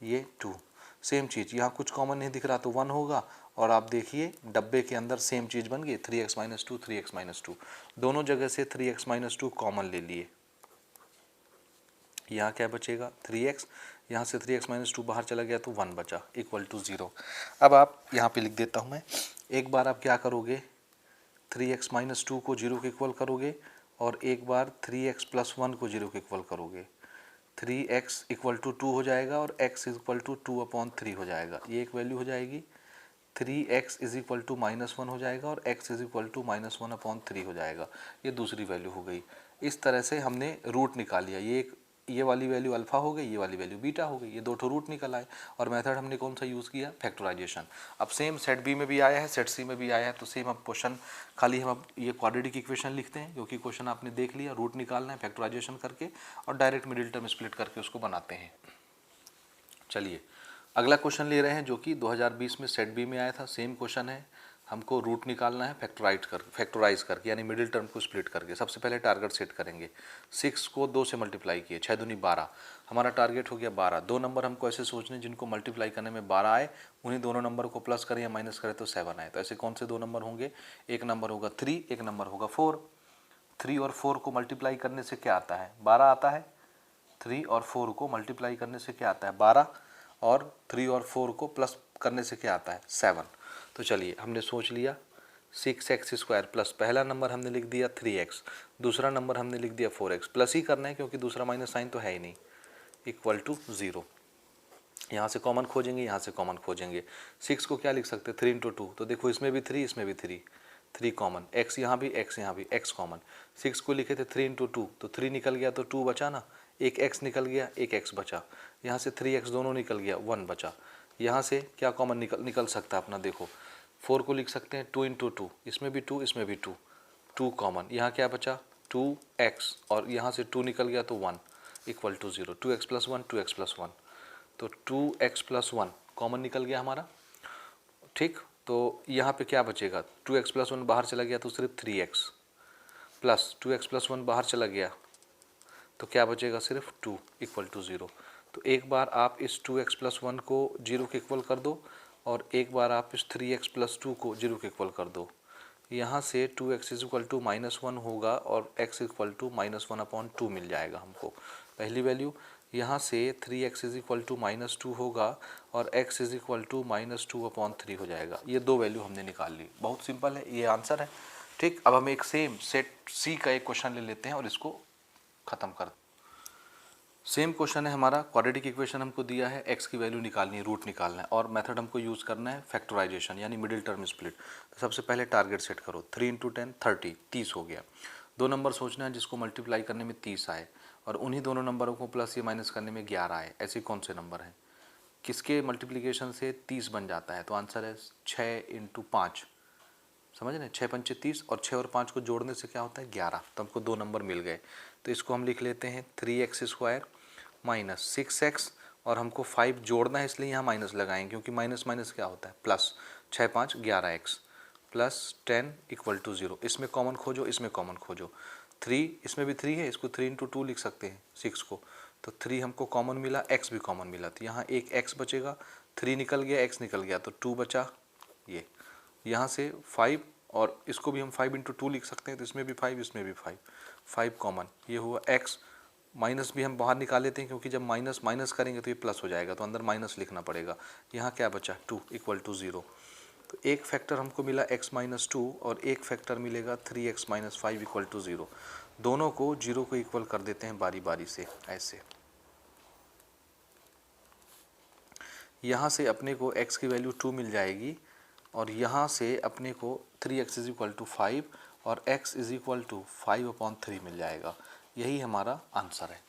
ये 2। सेम चीज़ यहाँ कुछ कॉमन नहीं दिख रहा तो 1 होगा, और आप देखिए डब्बे के अंदर सेम चीज़ बन गई, 3x माइनस 2, 3x माइनस 2, दोनों जगह से 3x माइनस 2 कॉमन ले लिए। यहाँ क्या बचेगा, 3x, यहाँ से 3x माइनस 2 बाहर चला गया तो 1 बचा, इक्वल टू 0। अब आप यहाँ पे लिख देता हूँ मैं, एक बार आप क्या करोगे, 3x माइनस 2 को 0 के इक्वल करोगे, और एक बार 3x प्लस 1 को 0 के इक्वल करोगे, 3x इक्वल टू 2 हो जाएगा और x इक्वल टू 2/3 हो जाएगा, ये एक वैल्यू हो जाएगी। 3x इज इक्वल टू -1 हो जाएगा और x इज इक्वल टू -1/3 हो जाएगा, ये दूसरी वैल्यू हो गई। इस तरह से हमने रूट निकाल लिया, ये वाली वैल्यू अल्फ़ा हो गई, ये वाली वैल्यू बीटा हो गई, ये दो ठो रूट निकल आए। और मेथड हमने कौन सा यूज़ किया, फैक्टराइजेशन। अब सेम सेट बी में भी आया है, सेट सी में भी आया है, तो सेम अब क्वेश्चन खाली हम अब ये क्वाड्रेटिक इक्वेशन लिखते हैं, क्योंकि क्वेश्चन आपने देख लिया, रूट निकालना है फैक्टराइजेशन करके, और डायरेक्ट मिडिल टर्म स्प्लिट करके उसको बनाते हैं। चलिए अगला क्वेश्चन ले रहे हैं जो कि 2020 में सेट बी में आया था, सेम क्वेश्चन है, हमको रूट निकालना है फैक्टराइज करके, यानी मिडिल टर्म को स्प्लिट करके। सबसे पहले टारगेट सेट करेंगे, 6 को 2 से मल्टीप्लाई किए, 6 दूनी 12, हमारा टारगेट हो गया 12। दो नंबर हमको ऐसे सोचने जिनको मल्टीप्लाई करने में 12 आए, उन्हीं दोनों नंबर को प्लस करें या माइनस करें तो 7 आए। तो ऐसे कौन से दो नंबर होंगे, एक नंबर होगा 3, एक नंबर होगा 4। 3 और 4 को मल्टीप्लाई करने से क्या आता है, 12 आता है। 3 और 4 को मल्टीप्लाई करने से क्या आता है, 12, और 3 और 4 को प्लस करने से क्या आता है, 7। तो चलिए हमने सोच लिया 6x² प्लस पहला नंबर हमने लिख दिया 3x, दूसरा नंबर हमने लिख दिया 4x, प्लस ही करना है क्योंकि दूसरा माइनस साइन तो है ही नहीं, इक्वल टू 0। यहाँ से कॉमन खोजेंगे, यहाँ से कॉमन खोजेंगे। 6 को क्या लिख सकते हैं 3 इंटू 2, तो देखो इसमें भी 3 इसमें भी 3 कॉमन, x यहाँ भी x कॉमन। 6 को लिखे थे 3 इंटू 2, तो 3 निकल गया तो 2 बचा ना, एक x निकल गया, एक x बचा, यहाँ से 3x दोनों निकल गया, 1 बचा। यहाँ से क्या कॉमन निकल सकता है अपना, देखो 4 को लिख सकते हैं 2 इंटू 2, इसमें भी 2 इसमें भी 2 कॉमन, यहाँ क्या बचा 2x, और यहाँ से 2 निकल गया तो 1 equal to 0। 2x plus 1 2x plus 1, तो 2x प्लस 1 कॉमन निकल गया हमारा, ठीक। तो यहाँ पे क्या बचेगा, 2x प्लस 1 बाहर चला गया तो सिर्फ 3x, प्लस 2x प्लस 1 बाहर चला गया तो क्या बचेगा सिर्फ 2 इक्वल टू 0। तो एक बार आप इस 2x प्लस 1 को 0 के इक्वल कर दो, और एक बार आप इस 3x प्लस 2 को 0 के इक्वल कर दो। यहाँ से 2x इज इक्वल टू -1 होगा और x इक्वल टू -1/2 मिल जाएगा हमको पहली वैल्यू। यहाँ से 3x इज इक्वल टू -2 होगा और x इज इक्वल टू -2/3 हो जाएगा। ये दो वैल्यू हमने निकाल ली, बहुत सिंपल है, ये आंसर है, ठीक। अब हम एक सेम सेट सी का एक क्वेश्चन ले लेते हैं और इसको ख़त्म कर। सेम क्वेश्चन है हमारा, क्वाड्रेटिक इक्वेशन हमको दिया है, x की वैल्यू निकालनी है, रूट निकालना है, और मेथड हमको यूज़ करना है फैक्टराइजेशन यानी मिडिल टर्म स्प्लिट। तो सबसे पहले टारगेट सेट करो, 3 इंटू 10 30 हो गया। दो नंबर सोचना है जिसको मल्टीप्लाई करने में 30 आए, और उन्हीं दोनों नंबरों को प्लस या माइनस करने में 11 आए। ऐसे कौन से नंबर हैं किसके मल्टीप्लीकेशन से 30 बन जाता है? तो आंसर है 6 इंटू 5, समझ रहे हैं, 6 पंचे 30, और 6 और 5 को जोड़ने से क्या होता है 11। तो हमको दो नंबर मिल गए, तो इसको हम लिख लेते हैं 3x² माइनस 6x, और हमको 5 जोड़ना है इसलिए यहाँ माइनस लगाएंगे, क्योंकि माइनस माइनस क्या होता है plus, 6 5 11x plus 10 equal to 0। इसमें कॉमन खोजो, इसमें कॉमन खोजो, 3 इसमें भी 3 है, इसको 3 इंटू 2 लिख सकते हैं 6 को, तो 3 हमको कॉमन मिला, x भी कॉमन मिला, तो यहाँ एक x बचेगा, 3 निकल गया, x निकल गया, तो 2 बचा। ये यहाँ से 5, और इसको भी हम 5 इंटू 2 लिख सकते हैं, तो इसमें भी 5 इसमें भी 5 कॉमन, ये हुआ x। माइनस भी हम बाहर निकाल लेते हैं क्योंकि जब माइनस माइनस करेंगे तो ये प्लस हो जाएगा, तो अंदर माइनस लिखना पड़ेगा। यहाँ क्या बचा 2 इक्वल टू 0। तो एक फैक्टर हमको मिला x माइनस 2 और एक फैक्टर मिलेगा 3x माइनस 5 इक्वल टू 0। दोनों को 0 को इक्वल कर देते हैं बारी बारी से, ऐसे। यहाँ से अपने को x की वैल्यू 2 मिल जाएगी, और यहाँ से अपने को 3x इज इक्वल टू 5 और x इज इक्वल टू 5/3 मिल जाएगा। यही हमारा आंसर है।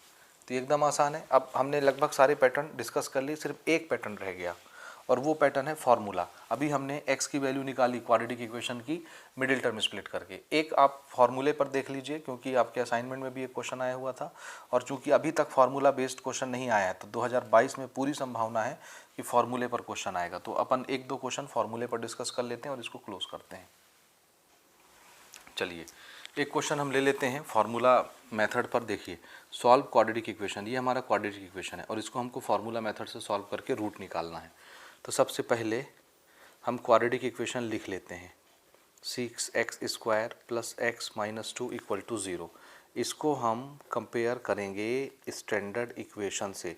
तो एकदम आसान है। अब हमने लगभग सारे पैटर्न डिस्कस कर लिए, सिर्फ एक पैटर्न रह गया, और वो पैटर्न है फार्मूला। अभी हमने x की वैल्यू निकाली क्वाड्रेटिक इक्वेशन की मिडिल टर्म स्प्लिट करके। एक आप फार्मूले पर देख लीजिए, क्योंकि आपके असाइनमेंट में भी एक क्वेश्चन आया हुआ था, और चूंकि अभी तक फार्मूला बेस्ड क्वेश्चन नहीं आया है, तो 2022 में पूरी संभावना है कि फार्मूले पर क्वेश्चन आएगा। तो अपन एक दो क्वेश्चन फार्मूले पर डिस्कस कर लेते हैं और इसको क्लोज करते हैं। चलिए एक क्वेश्चन हम ले लेते हैं फार्मूला मेथड पर। देखिए, सॉल्व क्वाड्रेटिक इक्वेशन, ये हमारा क्वाड्रेटिक इक्वेशन है और इसको हमको फार्मूला मेथड से सॉल्व करके रूट निकालना है। तो सबसे पहले हम क्वाड्रेटिक इक्वेशन लिख लेते हैं, 6x² plus x minus 2 equal to 0। इसको हम कंपेयर करेंगे स्टैंडर्ड इक्वेशन से,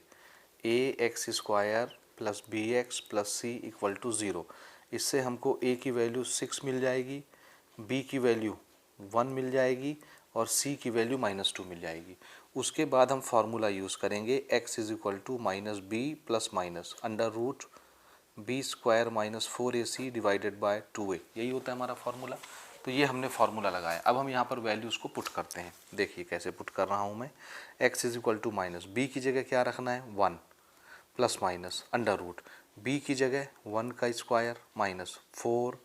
ax² plus bx plus c equal to 0। इससे हमको a की वैल्यू 6 मिल जाएगी, b की वैल्यू 1 मिल जाएगी और c की वैल्यू -2 मिल जाएगी। उसके बाद हम फार्मूला यूज़ करेंगे x is equal to minus b plus minus under root b² minus 4ac divided by 2a। यही होता है हमारा फार्मूला। तो ये हमने फार्मूला लगाया। अब हम यहाँ पर वैल्यूज़ को पुट करते हैं। देखिए कैसे पुट कर रहा हूँ मैं। x is equal to minus b की जगह क्या रखना है 1 plus minus under root b की जगह 1 का स्क्वायर माइनस 4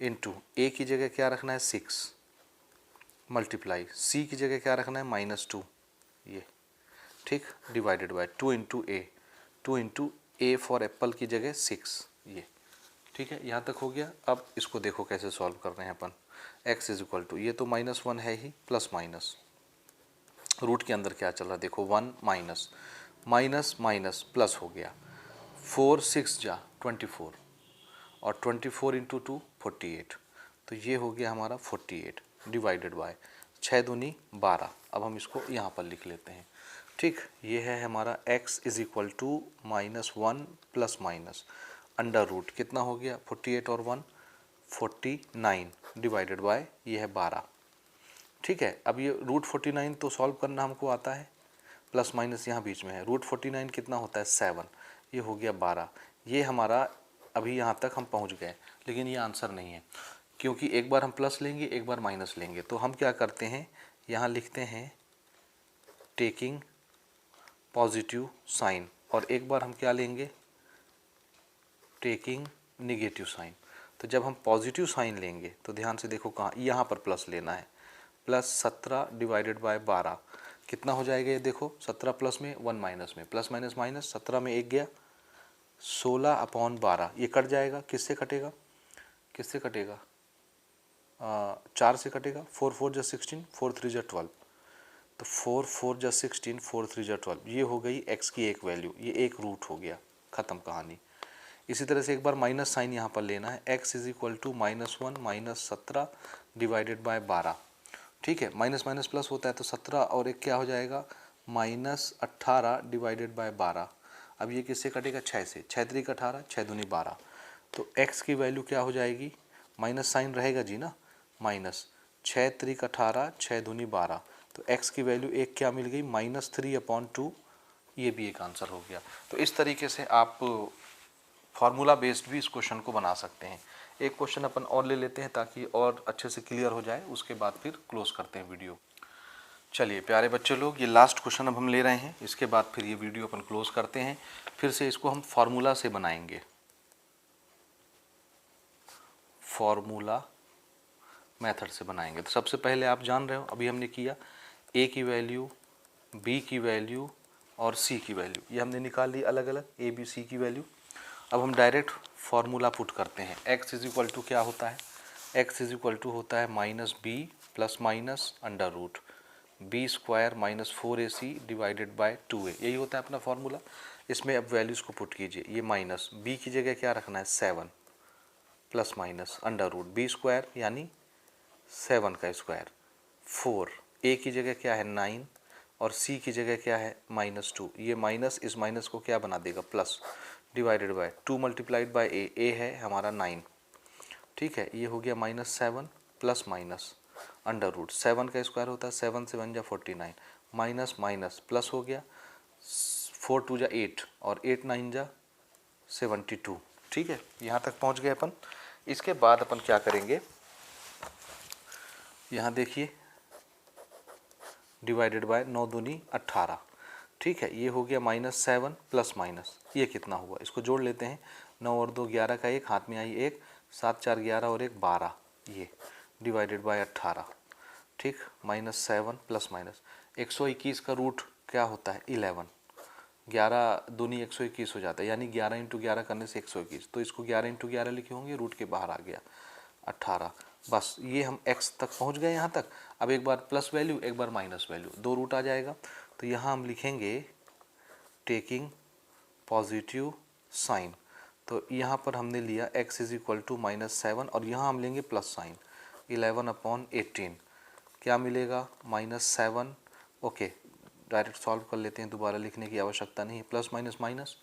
इंटू ए की जगह क्या रखना है 6 मल्टीप्लाई सी की जगह क्या रखना है -2, ये ठीक, divided by 2 into A, 2 into A for Apple की जगह 6, ये ठीक है। यहाँ तक हो गया। अब इसको देखो कैसे सॉल्व कर रहे हैं अपन। x इज इक्वल टू, ये तो -1 है ही, प्लस माइनस रूट के अंदर क्या चल रहा है देखो 1 माइनस माइनस माइनस प्लस हो गया, 4 6 जा 24 और 24 इंटू 2 48। तो ये हो गया हमारा 48 डिवाइडेड बाय 6 दूनी 12। अब हम इसको यहाँ पर लिख लेते हैं, ठीक। ये है हमारा x is equal to -1 plus minus under root कितना हो गया 48 और 1 49 डिवाइडेड बाय ये है 12। ठीक है, अब ये √49 तो सॉल्व करना हमको आता है, प्लस माइनस यहाँ बीच में है। √49 कितना होता है 7, ये हो गया 12। ये हमारा अभी यहाँ तक हम पहुँच गए, लेकिन ये आंसर नहीं है, क्योंकि एक बार हम प्लस लेंगे एक बार माइनस लेंगे। तो हम क्या करते हैं, यहाँ लिखते हैं टेकिंग पॉजिटिव साइन, और एक बार हम क्या लेंगे, टेकिंग निगेटिव साइन। तो जब हम पॉजिटिव साइन लेंगे तो ध्यान से देखो कहाँ, यहाँ पर प्लस लेना है। प्लस 17 डिवाइडेड बाय 12 कितना हो जाएगा, ये देखो 17 प्लस में 1 माइनस में, प्लस माइनस माइनस, 17 में 1 गया, 16/12 ये कट जाएगा। किससे कटेगा, किससे कटेगा, 4 से कटेगा। 4 4 जा 16, 4 3 जा 12, तो 4 4 जा 16, 4 3 जा 12, ये हो गई x की एक वैल्यू, ये एक रूट हो गया, ख़त्म कहानी। इसी तरह से एक बार माइनस साइन यहाँ पर लेना है, x is equal to -1 minus 17 divided by 12। ठीक है, माइनस माइनस प्लस होता है तो 17 और एक क्या हो जाएगा, -18 डिवाइडेड बाय 12। अब ये किससे कटेगा, 6 से, 6 3 18, 6 दूनी 12, तो x की वैल्यू क्या हो जाएगी, माइनस साइन रहेगा जी ना, माइनस 6 3 18, 6 दूनी 12, तो x की वैल्यू एक क्या मिल गई, -3/2। ये भी एक आंसर हो गया। तो इस तरीके से आप फार्मूला बेस्ड भी इस क्वेश्चन को बना सकते हैं। एक क्वेश्चन अपन और ले लेते हैं ताकि और अच्छे से क्लियर हो जाए, उसके बाद फिर क्लोज करते हैं वीडियो। चलिए प्यारे बच्चे लोग, ये लास्ट क्वेश्चन अब हम ले रहे हैं, इसके बाद फिर ये वीडियो अपन क्लोज करते हैं। फिर से इसको हम फार्मूला से बनाएंगे, फार्मूला मेथड से बनाएंगे। तो सबसे पहले आप जान रहे हो, अभी हमने किया a की वैल्यू, b की वैल्यू और c की वैल्यू, ये हमने निकाल ली अलग अलग, a b c की वैल्यू। अब हम डायरेक्ट फार्मूला पुट करते हैं। x इज इक्वल टू क्या होता है, x इज इक्वल टू होता है -b plus minus under root b² -4ac divided by 2a, यही होता है अपना फार्मूला। इसमें अब वैल्यूज़ को पुट कीजिए, ये माइनस b की जगह क्या रखना है 7 plus minus under root b² यानी 7 का स्क्वायर, 4, a की जगह क्या है 9 और c की जगह क्या है -2, ये माइनस इस माइनस को क्या बना देगा plus, divided by 2 multiplied by a है हमारा 9। ठीक है, ये हो गया -7 प्लस माइनस अंडर रूट, 7 का स्क्वायर होता है 7 से 1 जा 49, माइनस माइनस प्लस हो गया, 4 2 जा 8 और 8 9 जा 72। ठीक है, यहाँ तक पहुँच गए अपन। इसके बाद अपन क्या करेंगे, यहाँ देखिए डिवाइडेड बाय 9 दूनी 18। ठीक है, ये हो गया -7 प्लस माइनस, ये कितना हुआ, इसको जोड़ लेते हैं, 9 और 2 11 का 1, हाथ में आई 1, 7 4 11 और 1 12, ये डिवाइडेड बाय 18। ठीक, -7 प्लस माइनस 121 का रूट क्या होता है 11, 11 दूनी 121 हो जाता है, यानी 11 × 11 करने से 121, तो इसको 11 × 11 लिखे होंगे, रूट के बाहर आ गया 18। बस ये हम x तक पहुंच गए यहाँ तक। अब एक बार प्लस वैल्यू एक बार माइनस वैल्यू, दो रूट आ जाएगा, तो यहाँ हम लिखेंगे टेकिंग पॉजिटिव साइन। तो यहाँ पर हमने लिया x इज इक्वल टू -7 और यहाँ हम लेंगे प्लस साइन, 11/18 क्या मिलेगा -7। ओके, डायरेक्ट सॉल्व कर लेते हैं, दोबारा लिखने की आवश्यकता नहीं है, प्लस माइनस माइनस,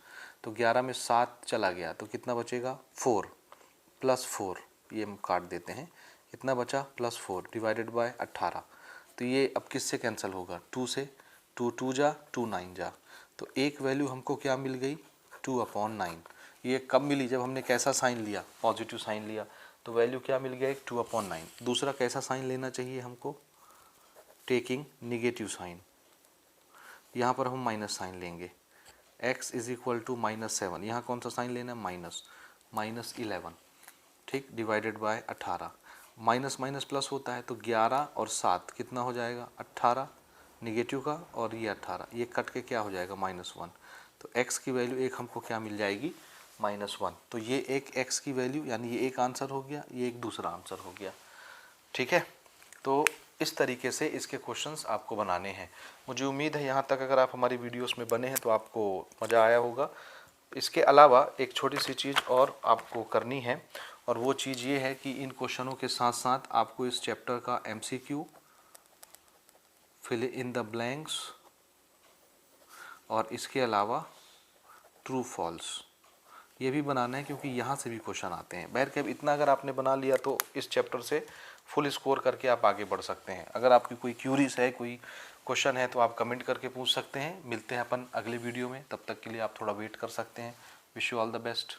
तो 11 में 7 चला गया तो कितना बचेगा 4 प्लस 4, ये हम काट देते हैं, कितना बचा +4 डिवाइडेड बाय 18। तो ये अब किससे कैंसिल होगा, 2 से, 2 2 जा 2 9 जा, तो एक वैल्यू हमको क्या मिल गई 2/9। ये कब मिली, जब हमने कैसा साइन लिया, पॉजिटिव साइन लिया, तो वैल्यू क्या मिल गया 2/9। दूसरा कैसा साइन लेना चाहिए हमको, टेकिंग निगेटिव साइन, यहाँ पर हम माइनस साइन लेंगे, x इज इक्वल टू -7, यहाँ कौन सा साइन लेना है -11। ठीक, divided by 18, minus minus plus होता है तो 11 और 7 कितना हो जाएगा 18 निगेटिव का, और ये 18 ये कट के क्या हो जाएगा -1, तो x की वैल्यू एक हमको क्या मिल जाएगी -1। तो ये एक x की वैल्यू, यानी ये एक आंसर हो गया, ये एक दूसरा आंसर हो गया। ठीक है, तो इस तरीके से इसके क्वेश्चंस आपको बनाने हैं। मुझे उम्मीद है यहाँ तक अगर आप हमारी वीडियोस में बने हैं तो आपको मज़ा आया होगा। इसके अलावा एक छोटी सी चीज़ और आपको करनी है, और वो चीज़ ये है कि इन क्वेश्चनों के साथ साथ आपको इस चैप्टर का MCQ, fill in the blanks, और इसके अलावा ट्रू फॉल्स, ये भी बनाना है क्योंकि यहाँ से भी क्वेश्चन आते हैं। बहरकैफ इतना अगर आपने बना लिया तो इस चैप्टर से फुल स्कोर करके आप आगे बढ़ सकते हैं। अगर आपकी कोई क्यूरीज है, कोई क्वेश्चन है तो आप कमेंट करके पूछ सकते हैं। मिलते हैं अपन अगले वीडियो में, तब तक के लिए आप थोड़ा वेट कर सकते हैं। Wish you all the best.